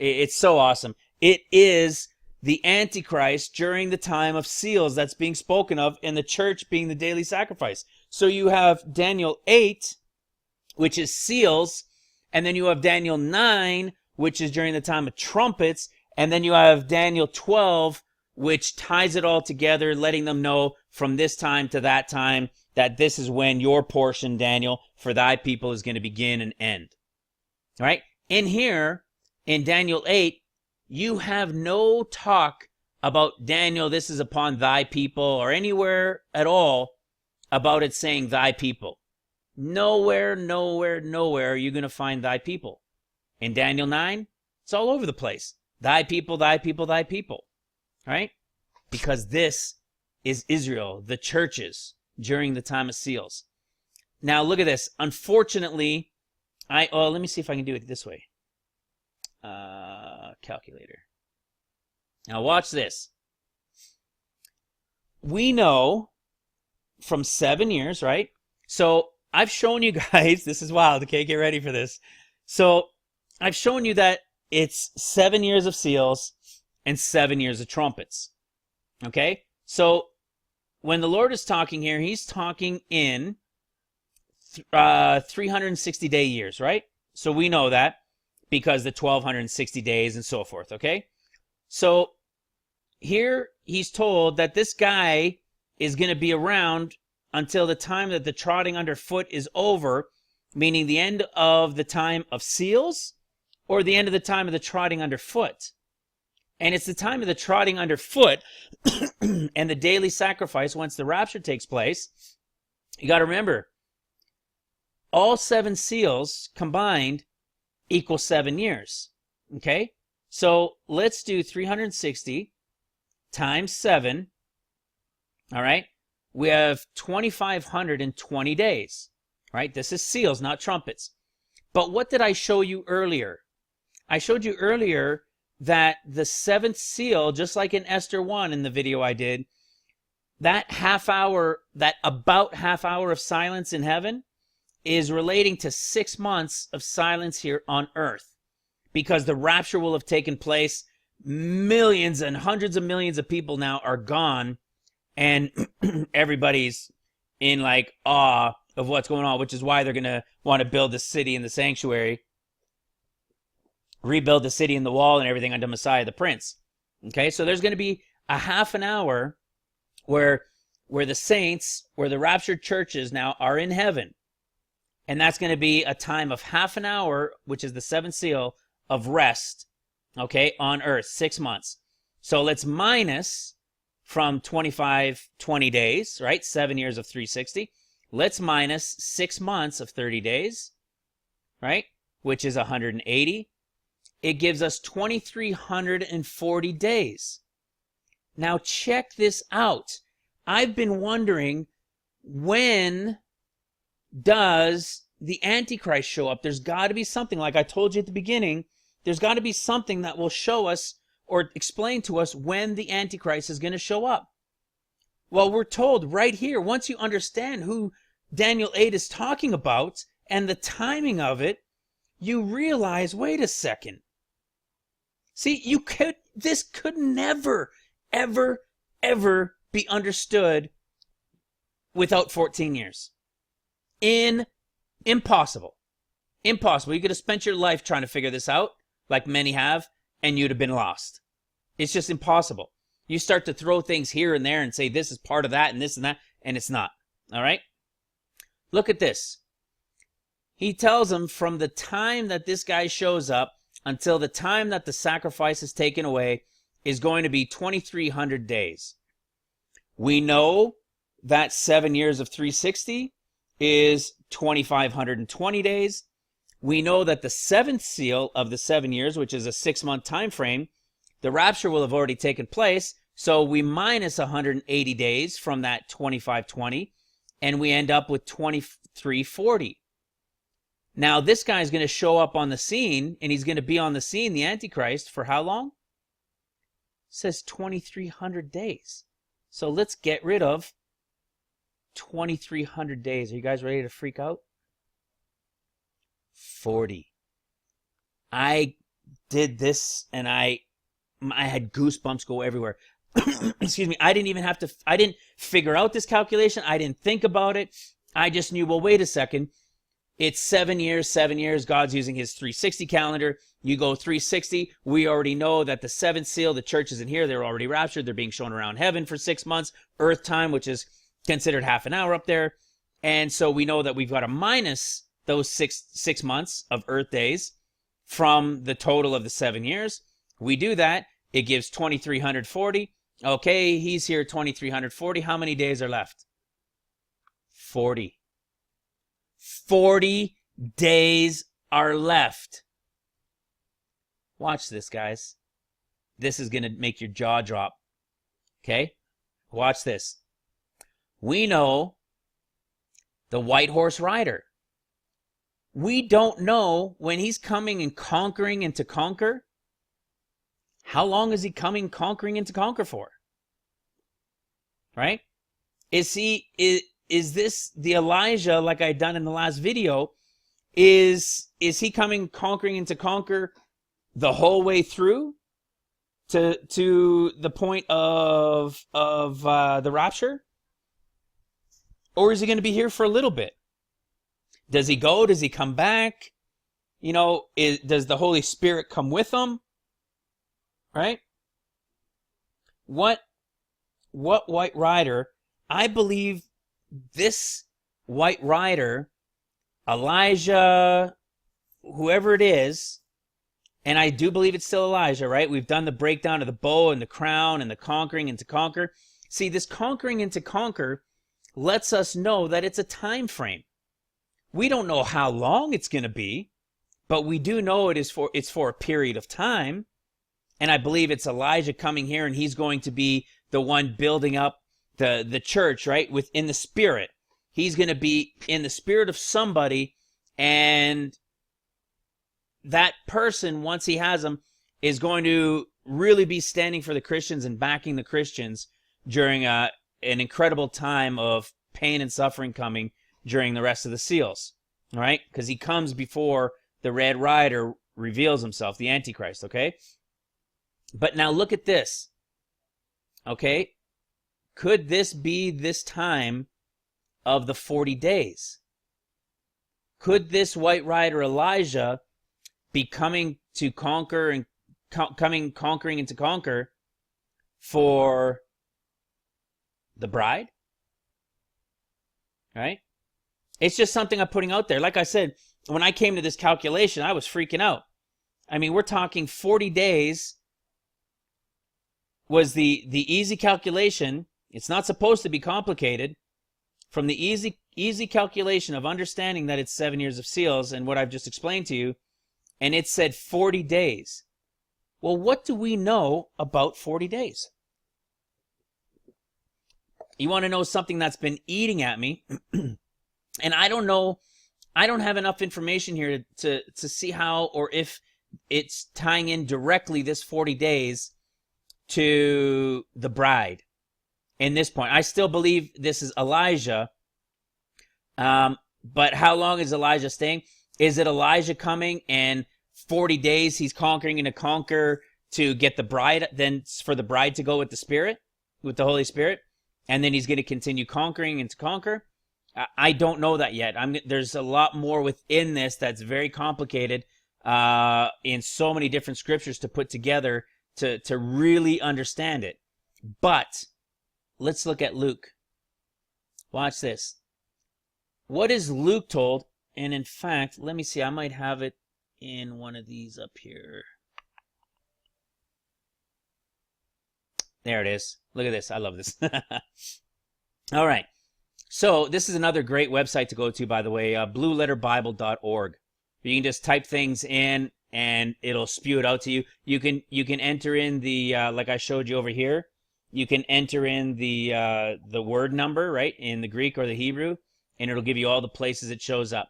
it's so awesome. It is the Antichrist during the time of seals that's being spoken of, and the church being the daily sacrifice. So you have Daniel 8, which is seals, and then you have Daniel 9, which is during the time of trumpets. And then you have Daniel 12, which ties it all together, letting them know from this time to that time that this is when your portion, Daniel, for thy people is going to begin and end. All right? In here, in Daniel 8, you have no talk about Daniel, this is upon thy people, or anywhere at all about it saying thy people. Nowhere are you going to find thy people. In Daniel 9, it's all over the place. Thy people, thy people, thy people. Right? Because this is Israel, the churches, during the time of seals. Now, look at this. Unfortunately, let me see if I can do it this way. Calculator. Now, watch this. We know from 7 years, right? So, I've shown you guys, this is wild, okay? Get ready for this. So, I've shown you that it's 7 years of seals and 7 years of trumpets. Okay? So, when the Lord is talking here, he's talking in 360-day years, right? So, we know that because the 1260 days and so forth, okay? So, here he's told that this guy is going to be around until the time that the trotting underfoot is over, meaning the end of the time of seals or the end of the time of the trotting underfoot. And it's the time of the trotting underfoot and the daily sacrifice once the rapture takes place. You got to remember, all 7 seals combined equal 7 years. Okay? So let's do 360 times 7. All right? We have 2,520 days. Right? This is seals, not trumpets. But what did I show you earlier? I showed you earlier that the 7th seal, just like in Esther 1 in the video I did, that about half hour of silence in heaven is relating to 6 months of silence here on earth. Because the rapture will have taken place. Millions and hundreds of millions of people now are gone. And everybody's in like awe of what's going on, which is why they're going to want to build the city and the sanctuary. Rebuild the city and the wall and everything unto Messiah the Prince. Okay, so there's going to be a half an hour where the saints, where the raptured churches now are in heaven. And that's going to be a time of half an hour, which is the 7th seal, of rest, okay, on earth, 6 months. So let's minus from 20 days, right, 7 years of 360. Let's minus 6 months of 30 days, right, which is 180. It gives us 2,340 days. Now check this out. I've been wondering, when does the Antichrist show up? There's got to be something, like I told you at the beginning, there's got to be something that will show us or explain to us when the Antichrist is going to show up. Well, we're told right here, once you understand who Daniel 8 is talking about and the timing of it, you realize, wait a second. See, this could never, ever, ever be understood without 14 years. Impossible. Impossible. You could have spent your life trying to figure this out, like many have, and you'd have been lost. It's just impossible. You start to throw things here and there and say this is part of that and this and that, and it's not. All right? Look at this. He tells them from the time that this guy shows up until the time that the sacrifice is taken away is going to be 2,300 days. We know that 7 years of 360 is 2,520 days. We know that the 7th seal of the 7 years, which is a 6-month time frame, the rapture will have already taken place. So we minus 180 days from that 2,520, and we end up with 2,340. Now, this guy's going to show up on the scene, and he's going to be on the scene, the Antichrist, for how long? It says 2,300 days. So let's get rid of 2,300 days. Are you guys ready to freak out? 40. I did this, and I had goosebumps go everywhere. Excuse me. I didn't figure out this calculation. I didn't think about it. I just knew, well, wait a second. It's 7 years, 7 years. God's using his 360 calendar. You go 360. We already know that the seventh seal, the church isn't here. They're already raptured. They're being shown around heaven for 6 months. Earth time, which is considered half an hour up there. And so we know that we've got to minus those six months of earth days from the total of the 7 years. We do that. It gives 2,340. Okay, he's here 2,340. How many days are left? 40. 40 days are left. Watch this, guys. This is going to make your jaw drop. Okay? Watch this. We know the white horse rider. We don't know when he's coming and conquering and to conquer. How long is he coming conquering and to conquer for? Right? Is this the Elijah like I done in the last video? Is he coming conquering and to conquer the whole way through to the point of the rapture? Or is he going to be here for a little bit? Does he go? Does he come back? You know, does the Holy Spirit come with him? Right? What white rider? I believe this white rider, Elijah, whoever it is, and I do believe it's still Elijah, right? We've done the breakdown of the bow and the crown and the conquering and to conquer. See, this conquering and to conquer lets us know that it's a time frame. We don't know how long it's going to be, but we do know it's for a period of time. And I believe it's Elijah coming here, and he's going to be the one building up the church, right? Within the spirit. He's going to be in the spirit of somebody, and that person, once he has them, is going to really be standing for the Christians and backing the Christians during an incredible time of pain and suffering coming during the rest of the seals, all right? Because he comes before the Red Rider reveals himself, the Antichrist, okay? But now look at this, okay? Could this be this time of the 40 days? Could this white rider Elijah be coming to conquer and conquering and to conquer for the bride? Right? It's just something I'm putting out there. Like I said, when I came to this calculation, I was freaking out. I mean, we're talking 40 days was the easy calculation. It's not supposed to be complicated. From the easy calculation of understanding that it's 7 years of seals and what I've just explained to you, and it said 40 days. Well, what do we know about 40 days? You want to know something that's been eating at me? And I don't know, I don't have enough information here to see how or if it's tying in directly this 40 days to the bride. In this point, I still believe this is Elijah. But how long is Elijah staying? Is it Elijah coming and 40 days he's conquering and to conquer to get the bride, then for the bride to go with the Spirit, with the Holy Spirit? And then he's going to continue conquering and to conquer? I don't know that yet. There's a lot more within this that's very complicated in so many different scriptures to put together to really understand it. But let's look at Luke. Watch this. What is Luke told? And in fact, let me see. I might have it in one of these up here. There it is. Look at this. I love this. All right. So this is another great website to go to, by the way, blueletterbible.org. You can just type things in and it'll spew it out to you. You can enter in the like I showed you over here. You can enter in the word number, right, in the Greek or the Hebrew, and it'll give you all the places it shows up.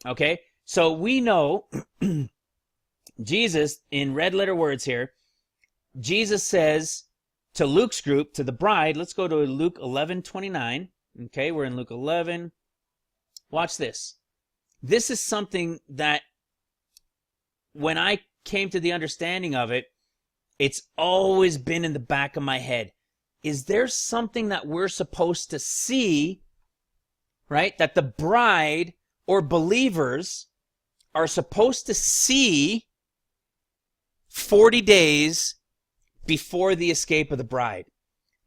Okay? So we know Jesus, in red letter words here, Jesus says to Luke's group, to the bride, let's go to Luke 11:29. Okay, we're in Luke 11. Watch this. This is something that when I came to the understanding of it, it's always been in the back of my head. Is there something that we're supposed to see, right? That the bride or believers are supposed to see 40 days before the escape of the bride.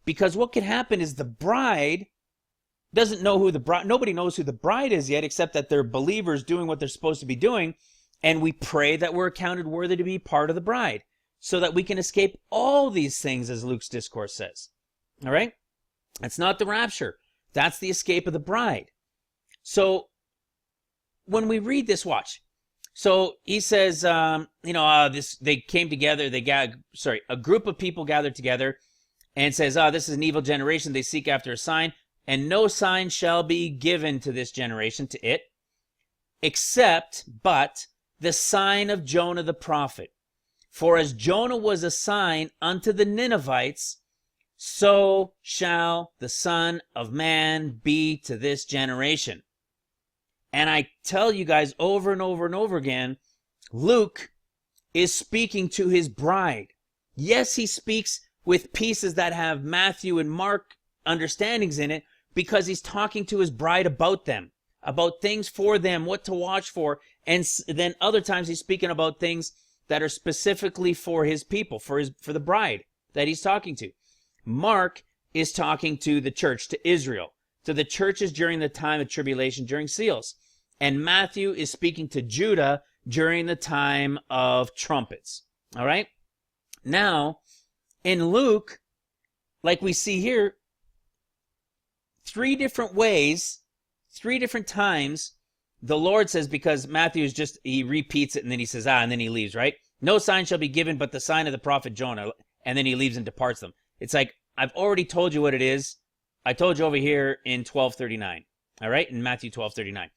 Because what can happen is the bride doesn't know who the bride, nobody knows who the bride is yet, except that they're believers doing what they're supposed to be doing. And we pray that we're accounted worthy to be part of the bride so that we can escape all these things, as Luke's discourse says. All right? That's not the rapture. That's the escape of the bride. So when we read this, watch. So he says, they came together, a group of people gathered together and says, this is an evil generation. They seek after a sign, and no sign shall be given to this generation, to it, but the sign of Jonah the prophet. For as Jonah was a sign unto the Ninevites, so shall the Son of Man be to this generation. And I tell you guys over and over and over again, Luke is speaking to his bride. Yes, he speaks with pieces that have Matthew and Mark understandings in it, because he's talking to his bride about them, about things for them, what to watch for. And then other times he's speaking about things that are specifically for his people, for the bride that he's talking to. Mark is talking to the church, to Israel, to the churches during the time of tribulation, during seals. And Matthew is speaking to Judah during the time of trumpets. All right? Now, in Luke, like we see here, 3 different ways, 3 different times, the Lord says, because Matthew is just, he repeats it and then he says, and then he leaves, right? No sign shall be given but the sign of the prophet Jonah. And then he leaves and departs them. It's like, I've already told you what it is. I told you over here in 12:39. All right? In Matthew 12:39.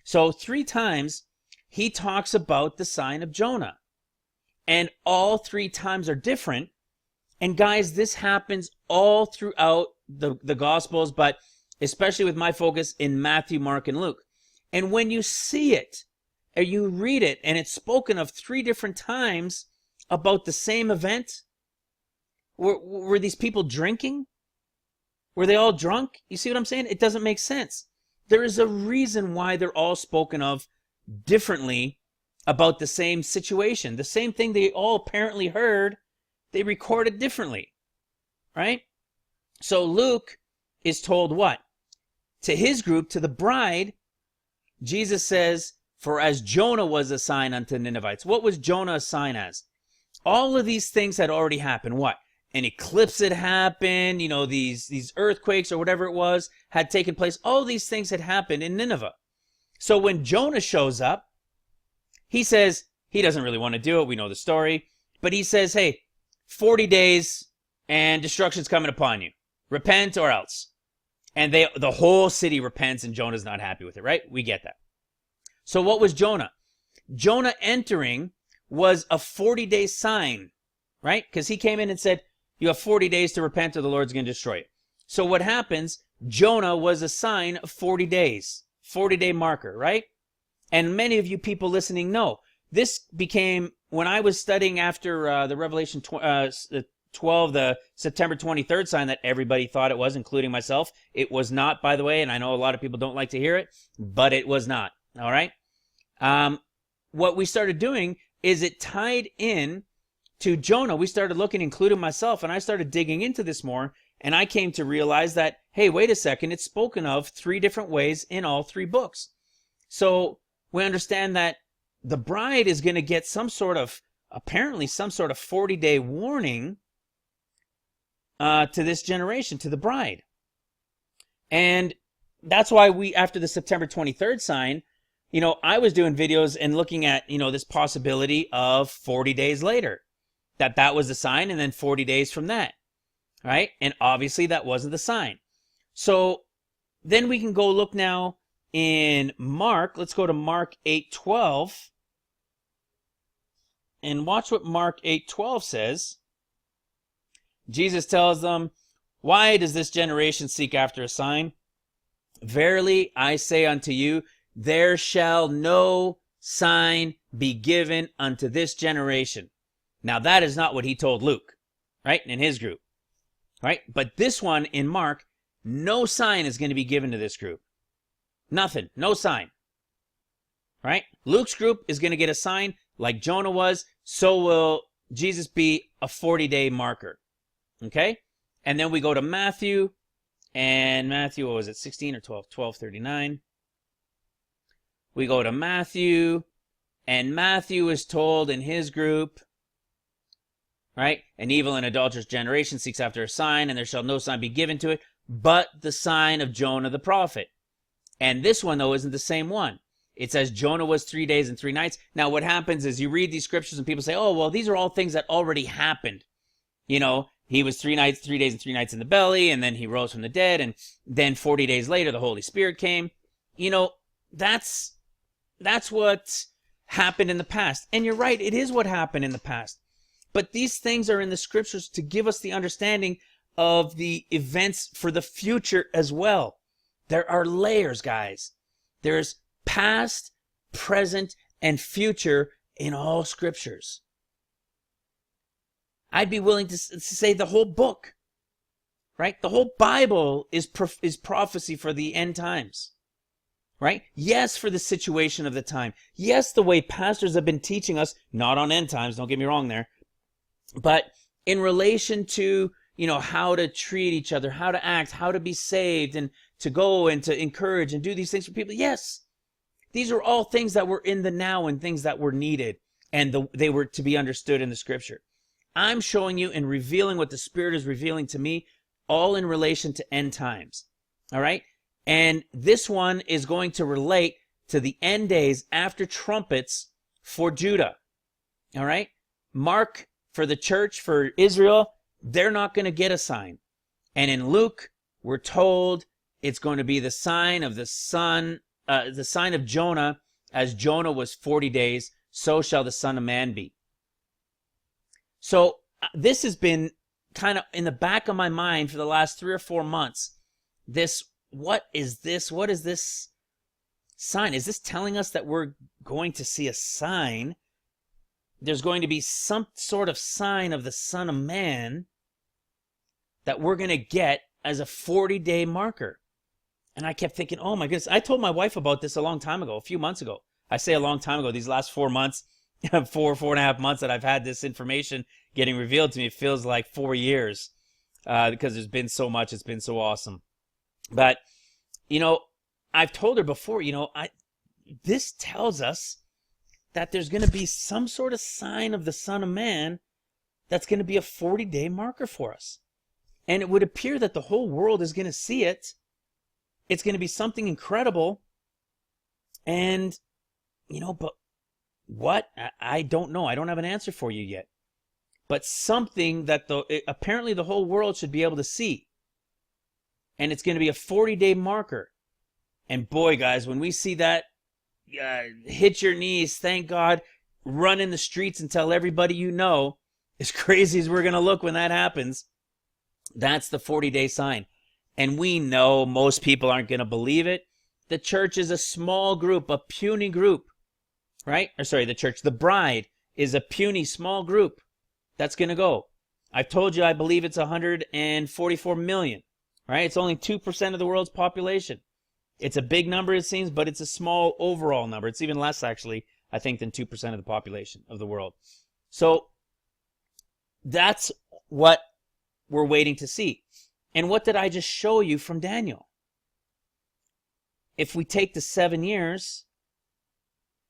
So 3 times he talks about the sign of Jonah. And all 3 times are different. And guys, this happens all throughout the Gospels, but especially with my focus in Matthew, Mark, and Luke. And when you see it, or you read it, and it's spoken of 3 different times about the same event, were these people drinking? Were they all drunk? You see what I'm saying? It doesn't make sense. There is a reason why they're all spoken of differently about the same situation. The same thing they all apparently heard, they recorded differently, right? So Luke is told what? To his group, to the bride, Jesus says, for as Jonah was a sign unto the Ninevites. What was Jonah a sign as? All of these things had already happened. What? An eclipse had happened, these earthquakes or whatever it was had taken place. All these things had happened in Nineveh. So when Jonah shows up, he says, he doesn't really want to do it. We know the story. But he says, hey, 40 days and destruction's coming upon you. Repent or else. And the whole city repents and Jonah's not happy with it, right? We get that. So what was Jonah? Jonah entering was a 40-day sign, right? Because he came in and said, you have 40 days to repent or the Lord's going to destroy you. So what happens? Jonah was a sign of 40 days, 40-day marker, right? And many of you people listening know. This became, when I was studying after the Revelation 12, the September 23rd sign that everybody thought it was, including myself. It was not, by the way, and I know a lot of people don't like to hear it, but it was not, all right? What we started doing is it tied in to Jonah. We started looking, including myself, and I started digging into this more, and I came to realize that, hey, wait a second, it's spoken of 3 different ways in all 3 books. So we understand that the bride is going to get apparently some sort of 40-day warning to this generation, to the bride. And that's why after the September 23rd sign, I was doing videos and looking at, this possibility of 40 days later, that was the sign, and then 40 days from that, right? And obviously that wasn't the sign. So then we can go look now in Mark. Let's go to Mark 8:12 and watch what Mark 8:12 says. Jesus tells them, why does this generation seek after a sign? Verily I say unto you, there shall no sign be given unto this generation. Now that is not what he told Luke, right? In his group, right? But this one in Mark, no sign is going to be given to this group. Nothing, no sign. right? Luke's group is going to get a sign like Jonah was. So will Jesus be a 40-day marker. Okay? And then we go to Matthew. And Matthew, what was it, 16 or 12? 12:39. We go to Matthew. And Matthew is told in his group, right? An evil and adulterous generation seeks after a sign, and there shall no sign be given to it, but the sign of Jonah the prophet. And this one, though, isn't the same one. It says Jonah was 3 days and 3 nights. Now, what happens is you read these scriptures and people say, oh, well, these are all things that already happened. You know, he was 3 days and 3 nights in the belly, and then he rose from the dead, and then 40 days later, the Holy Spirit came. You know, that's what happened in the past. And you're right, it is what happened in the past. But these things are in the scriptures to give us the understanding of the events for the future as well. There are layers, guys. There's past, present, and future in all scriptures. I'd be willing to say the whole book, right? The whole Bible is prophecy for the end times, right? Yes, for the situation of the time. Yes, the way pastors have been teaching us, not on end times, don't get me wrong there, but in relation to, you know, how to treat each other, how to act, how to be saved, and to go and to encourage and do these things for people. Yes, these are all things that were in the now and things that were needed, and they were to be understood in the scripture. I'm showing you and revealing what the Spirit is revealing to me, all in relation to end times. All right? And this one is going to relate to the end days after trumpets for Judah. All right? Mark, for the church, for Israel, they're not going to get a sign. And in Luke, we're told it's going to be the sign of the sign of Jonah. As Jonah was 40 days, so shall the Son of Man be. So this has been kind of in the back of my mind for the last 3 or 4 months. What is this sign? Is this telling us that we're going to see a sign? There's going to be some sort of sign of the Son of Man that we're going to get as a 40-day marker. And I kept thinking, oh my goodness. I told my wife about this a long time ago, a few months ago. I say a long time ago, these last 4 months, 4.5 months that I've had this information getting revealed to me. It feels like 4 years because there's been so much. It's been so awesome. But, you know, I've told her before, you know, this tells us that there's going to be some sort of sign of the Son of Man that's going to be a 40-day marker for us. And it would appear that the whole world is going to see it. It's going to be something incredible. And, you know, but what? I don't know. I don't have an answer for you yet. But something that apparently the whole world should be able to see. And it's going to be a 40-day marker. And boy, guys, when we see that, hit your knees, thank God, run in the streets and tell everybody you know, as crazy as we're going to look when that happens, that's the 40-day sign. And we know most people aren't going to believe it. The church is a small group, a puny group, right? Or sorry, the bride is a puny small group that's going to go. I've told you I believe it's 144 million, right? It's only 2% of the world's population. It's a big number, it seems, but it's a small overall number. It's even less, actually, I think, than 2% of the population of the world. So that's what we're waiting to see. And what did I just show you from Daniel? If we take the 7 years,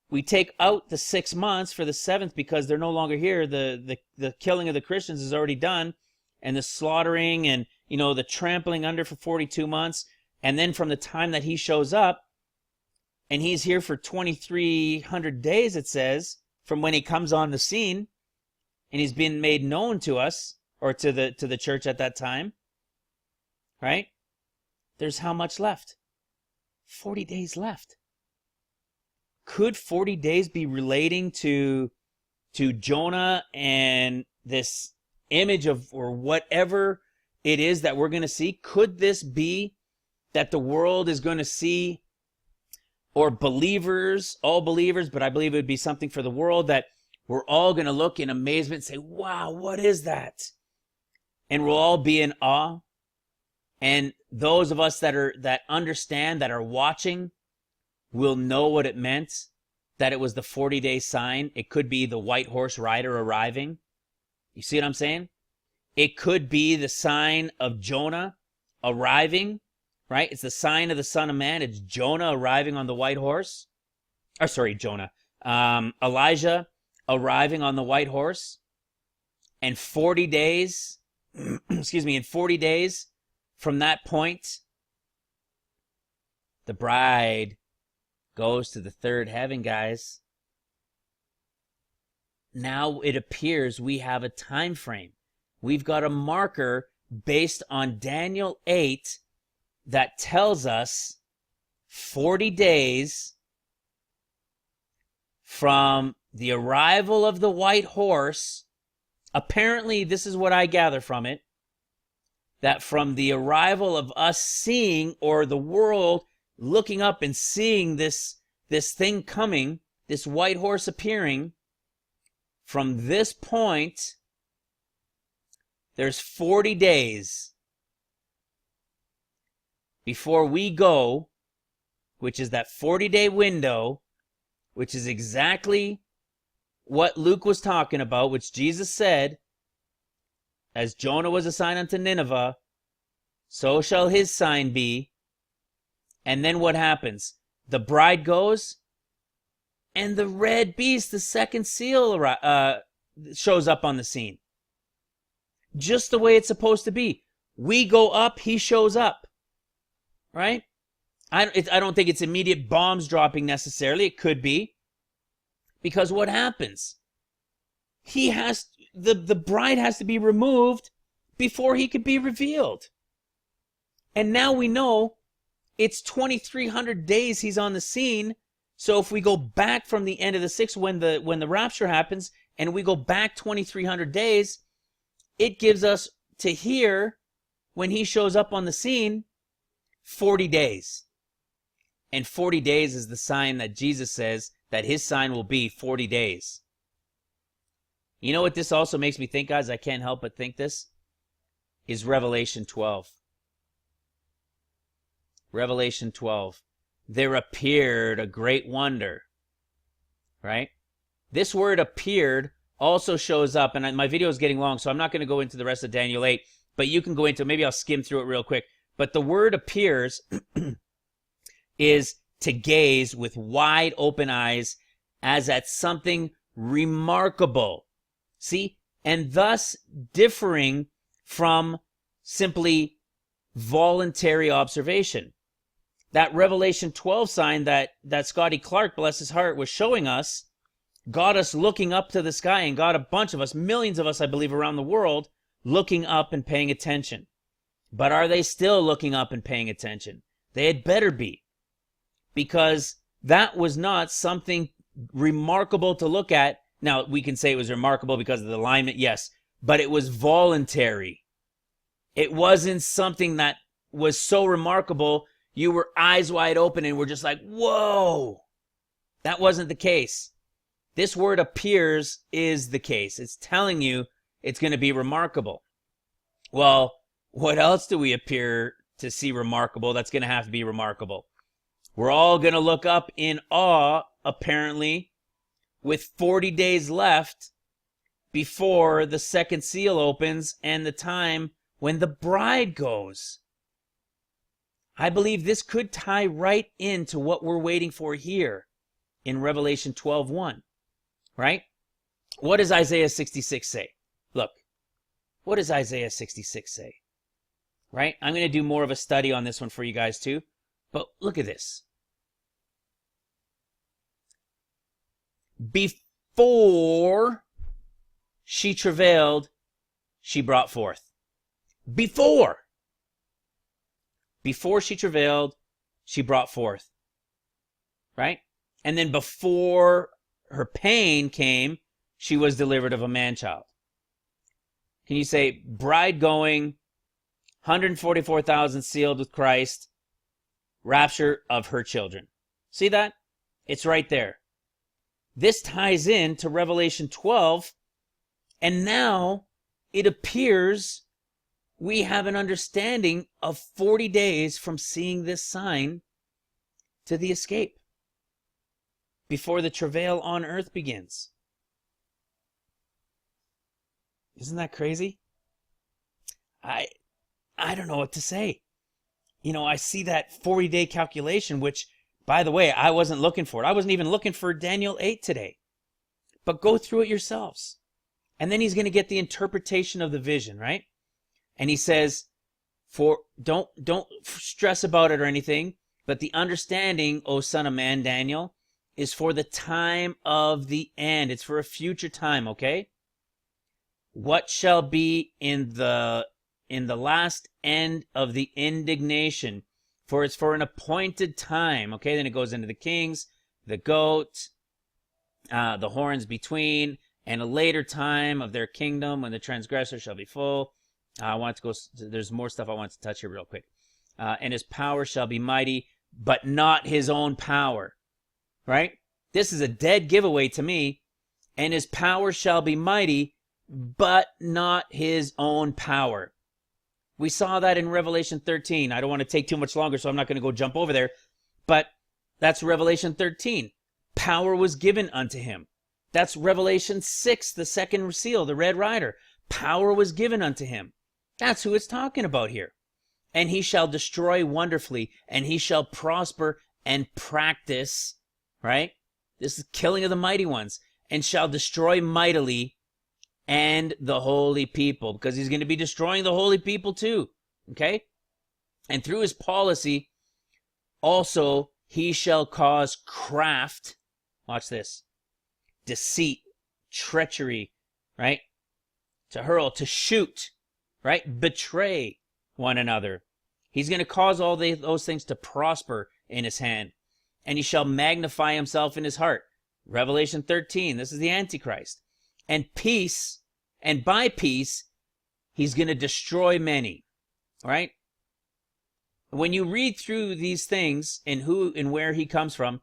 we take out the 6 months for the 7th because they're no longer here. The killing of the Christians is already done, and the slaughtering and, you know, the trampling under for 42 months. And then from the time that he shows up, and he's here for 2,300 days, it says, from when he comes on the scene, and he's been made known to us, or to the church at that time, right? There's how much left? 40 days left. Could 40 days be relating to Jonah and this image of, or whatever it is that we're going to see? Could this be that the world is going to see, or believers, all believers, but I believe it would be something for the world, that we're all going to look in amazement and say, wow, what is that? And we'll all be in awe. And those of us that understand, that are watching, will know what it meant. that it was the 40-day sign. It could be the white horse rider arriving. You see what I'm saying? It could be the sign of Jonah arriving, right? It's the sign of the Son of Man. It's Jonah arriving on the white horse. Or sorry, Jonah. Elijah arriving on the white horse. And 40 days, excuse me, in 40 days from that point, the bride goes to the third heaven, guys. Now it appears we have a time frame. We've got a marker based on Daniel 8 that tells us 40 days from the arrival of the white horse. Apparently, this is what I gather from it, that from the arrival of us seeing, or the world looking up and seeing this thing coming, this white horse appearing, from this point, there's 40 days before we go, which is that 40-day window, which is exactly what Luke was talking about, which Jesus said, as Jonah was a sign unto Nineveh, so shall his sign be. And then what happens? The bride goes, and the red beast, the second seal, shows up on the scene. Just the way it's supposed to be. We go up, he shows up. Right? I don't think it's immediate bombs dropping necessarily. It could be. Because what happens? The bride has to be removed before he could be revealed. And now we know it's 2,300 days he's on the scene. So if we go back from the end of the 6th, when the rapture happens, and we go back 2,300 days, it gives us to here, when he shows up on the scene, 40 days. And 40 days is the sign that Jesus says that his sign will be 40 days. You know what this also makes me think, guys? I can't help but think this is Revelation 12. Revelation 12. There appeared a great wonder. Right? This word appeared also shows up, and my video is getting long, so I'm not going to go into the rest of Daniel 8, but you can go into it. Maybe I'll skim through it real quick. But the word appears is to gaze with wide open eyes as at something remarkable. See? And thus differing from simply voluntary observation. That Revelation 12 sign that Scotty Clark, bless his heart, was showing us got us looking up to the sky, and got a bunch of us, millions of us, I believe, around the world, looking up and paying attention. But are they still looking up and paying attention? They had better be. Because that was not something remarkable to look at. Now, we can say it was remarkable because of the alignment, yes. But it was voluntary. It wasn't something that was so remarkable you were eyes wide open and were just like, whoa! That wasn't the case. This word appears is the case. It's telling you it's going to be remarkable. Well, what else do we appear to see remarkable that's going to have to be remarkable? We're all going to look up in awe, apparently, with 40 days left before the second seal opens and the time when the bride goes. I believe this could tie right into what we're waiting for here in Revelation 12:1. Right? What does Isaiah 66 say? Look, what does Isaiah 66 say? Right? I'm going to do more of a study on this one for you guys too. But look at this. Before she travailed, she brought forth. Before she travailed, she brought forth. Right? And then before her pain came, she was delivered of a man-child. Can you say, bride going, 144,000 sealed with Christ, rapture of her children? See that? It's right there. This ties in to Revelation 12, and now it appears we have an understanding of 40 days from seeing this sign to the escape. before the travail on earth begins. Isn't that crazy? I don't know what to say. I see that 40-day calculation, which, by the way, I wasn't looking for it. I wasn't even looking for Daniel 8 today. But go through it yourselves. And then he's going to get the interpretation of the vision, right? And he says, don't stress about it or anything, but the understanding, O son of man, Daniel, is for the time of the end. It's for a future time, okay? What shall be in the last end of the indignation, for it's for an appointed time. Okay, then it goes into the kings, the goat, the horns between, and a later time of their kingdom when the transgressor shall be full. I want to go, there's more stuff I want to touch here real quick. And his power shall be mighty, but not his own power. Right? This is a dead giveaway to me. And his power shall be mighty, but not his own power. We saw that in Revelation 13. I don't want to take too much longer, so I'm not going to go jump over there. But that's Revelation 13. Power was given unto him. That's Revelation 6, the second seal, the red rider. Power was given unto him. That's who it's talking about here. And he shall destroy wonderfully, and he shall prosper and practice, right? This is killing of the mighty ones. And shall destroy mightily and the holy people, because he's going to be destroying the holy people too, okay? And through his policy, also, he shall cause craft, watch this, deceit, treachery, right? To hurl, to shoot, right? Betray one another. He's going to cause all those things to prosper in his hand. And he shall magnify himself in his heart. Revelation 13, this is the Antichrist. And peace, and by peace, he's going to destroy many, right? When you read through these things and who and where he comes from,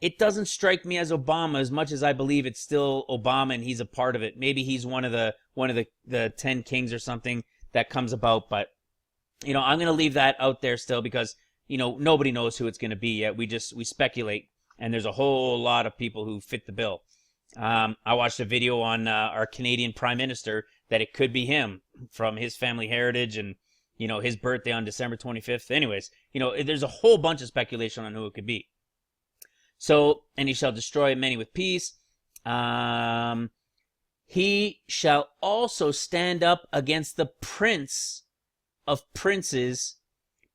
it doesn't strike me as Obama as much as I believe it's still Obama and he's a part of it. Maybe he's one of the 10 kings or something that comes about, but I'm going to leave that out there still because nobody knows who it's going to be yet. We speculate, and there's a whole lot of people who fit the bill. I watched a video on our Canadian Prime Minister that it could be him from his family heritage and, his birthday on December 25th. Anyways, there's a whole bunch of speculation on who it could be. So, and he shall destroy many with peace. He shall also stand up against the prince of princes,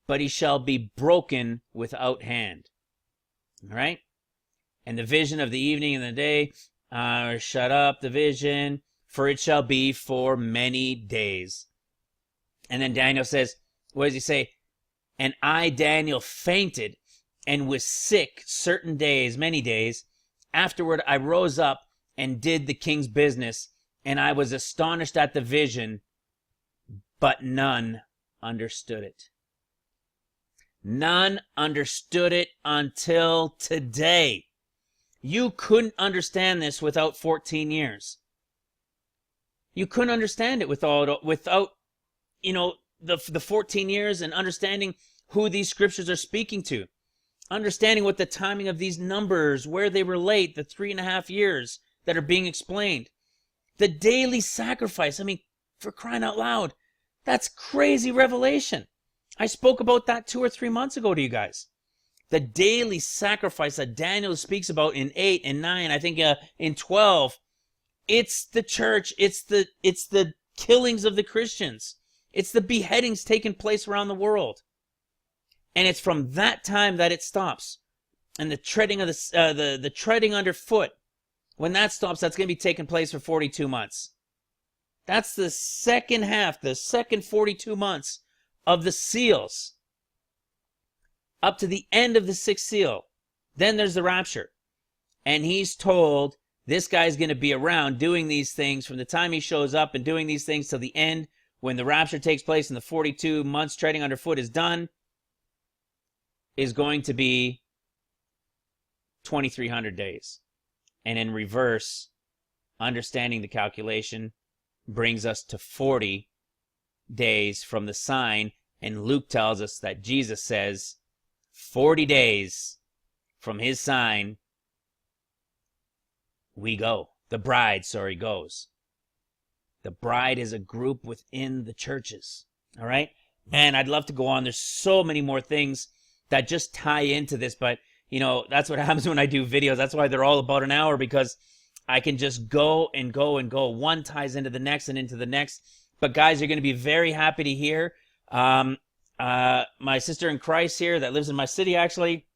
but he shall be broken without hand. All right? And the vision of the evening and the day, shut up the vision, for it shall be for many days. And then Daniel says, what does he say? And I, Daniel, fainted and was sick certain days, many days. Afterward I rose up and did the king's business, and I was astonished at the vision, but none understood it. None understood it until today. You couldn't understand this without 14 years. You couldn't understand it without the 14 years and understanding who these scriptures are speaking to. Understanding what the timing of these numbers, where they relate, the 3.5 years that are being explained. The daily sacrifice. I mean, for crying out loud, that's crazy revelation. I spoke about that 2 or 3 months ago to you guys. The daily sacrifice that Daniel speaks about in 8 and 9, I think in 12. It's the church. It's the killings of the Christians. It's the beheadings taking place around the world. And it's from that time that it stops. And the treading of the treading underfoot, when that stops, that's going to be taking place for 42 months. That's the second half, the second 42 months of the seals. Up to the end of the 6th seal. Then there's the rapture. And he's told this guy's going to be around doing these things from the time he shows up and doing these things till the end. When the rapture takes place and the 42 months treading underfoot is done, is going to be 2,300 days. And in reverse, understanding the calculation brings us to 40 days from the sign. And Luke tells us that Jesus says 40 days from his sign we go. The bride, goes. The bride is a group within the churches. All right? And I'd love to go on. There's so many more things that just tie into this, but that's what happens when I do videos. That's why they're all about an hour, because I can just go and go and go. One ties into the next and into the next. But guys, you're going to be very happy to hear. My sister in Christ here that lives in my city, actually,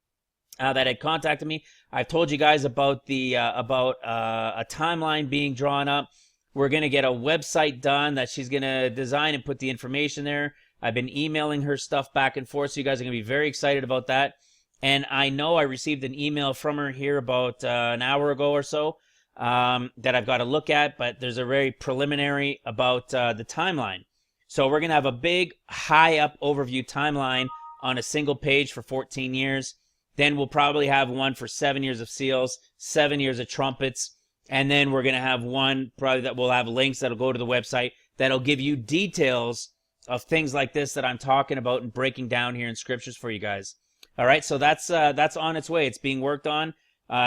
that had contacted me. I've told you guys about a timeline being drawn up. We're going to get a website done that she's going to design and put the information there. I've been emailing her stuff back and forth, so you guys are going to be very excited about that. And I know I received an email from her here about an hour ago or so that I've got to look at, but there's a very preliminary about the timeline. So we're going to have a big, high-up overview timeline on a single page for 14 years. Then we'll probably have one for 7 years of seals, 7 years of trumpets, and then we're going to have one probably that will have links that'll go to the website that'll give you details of things like this that I'm talking about and breaking down here in scriptures for you guys. All right, so that's on its way. It's being worked on.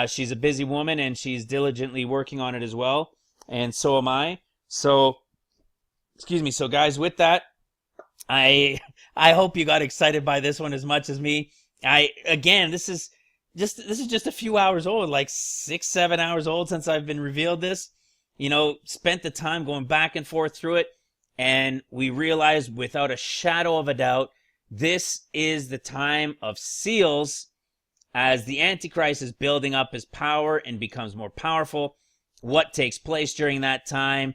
She's a busy woman, and she's diligently working on it as well, and so am I. So, excuse me. So, guys, with that, I hope you got excited by this one as much as me. This is just a few hours old, like 6-7 hours old since I've been revealed this. Spent the time going back and forth through it, and we realized without a shadow of a doubt, this is the time of seals as the Antichrist is building up his power and becomes more powerful. What takes place during that time,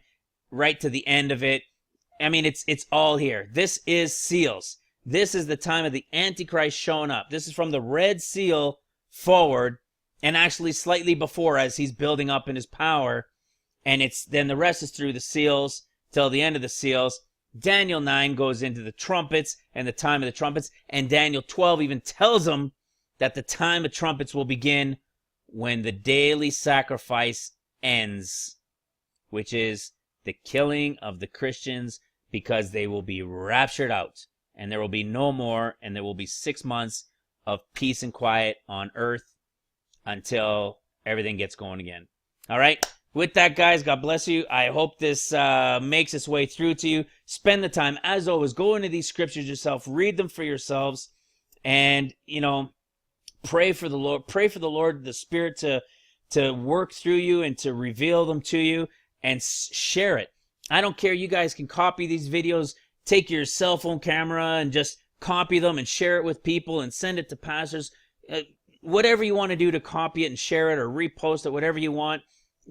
right to the end of it. I mean, it's all here. This is seals. This is the time of the Antichrist showing up. This is from the red seal forward, and actually slightly before as he's building up in his power. And then the rest is through the seals till the end of the seals. Daniel 9 goes into the trumpets and the time of the trumpets. And Daniel 12 even tells them that the time of trumpets will begin when the daily sacrifice ends, which is the killing of the Christians, because they will be raptured out. And there will be no more, and there will be 6 months of peace and quiet on earth until everything gets going again. All right? With that, guys, God bless you. I hope this makes its way through to you. Spend the time, as always, go into these scriptures yourself, read them for yourselves, and, pray for the Lord. Pray for the Lord, the Spirit, to work through you and to reveal them to you, and share it. I don't care. You guys can copy these videos, take your cell phone camera and just copy them and share it with people and send it to pastors. Whatever you want to do to copy it and share it or repost it, whatever you want,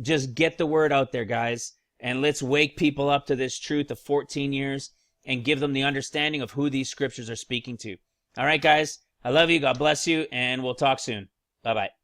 just get the word out there, guys. And let's wake people up to this truth of 14 years and give them the understanding of who these scriptures are speaking to. All right, guys. I love you. God bless you. And we'll talk soon. Bye-bye.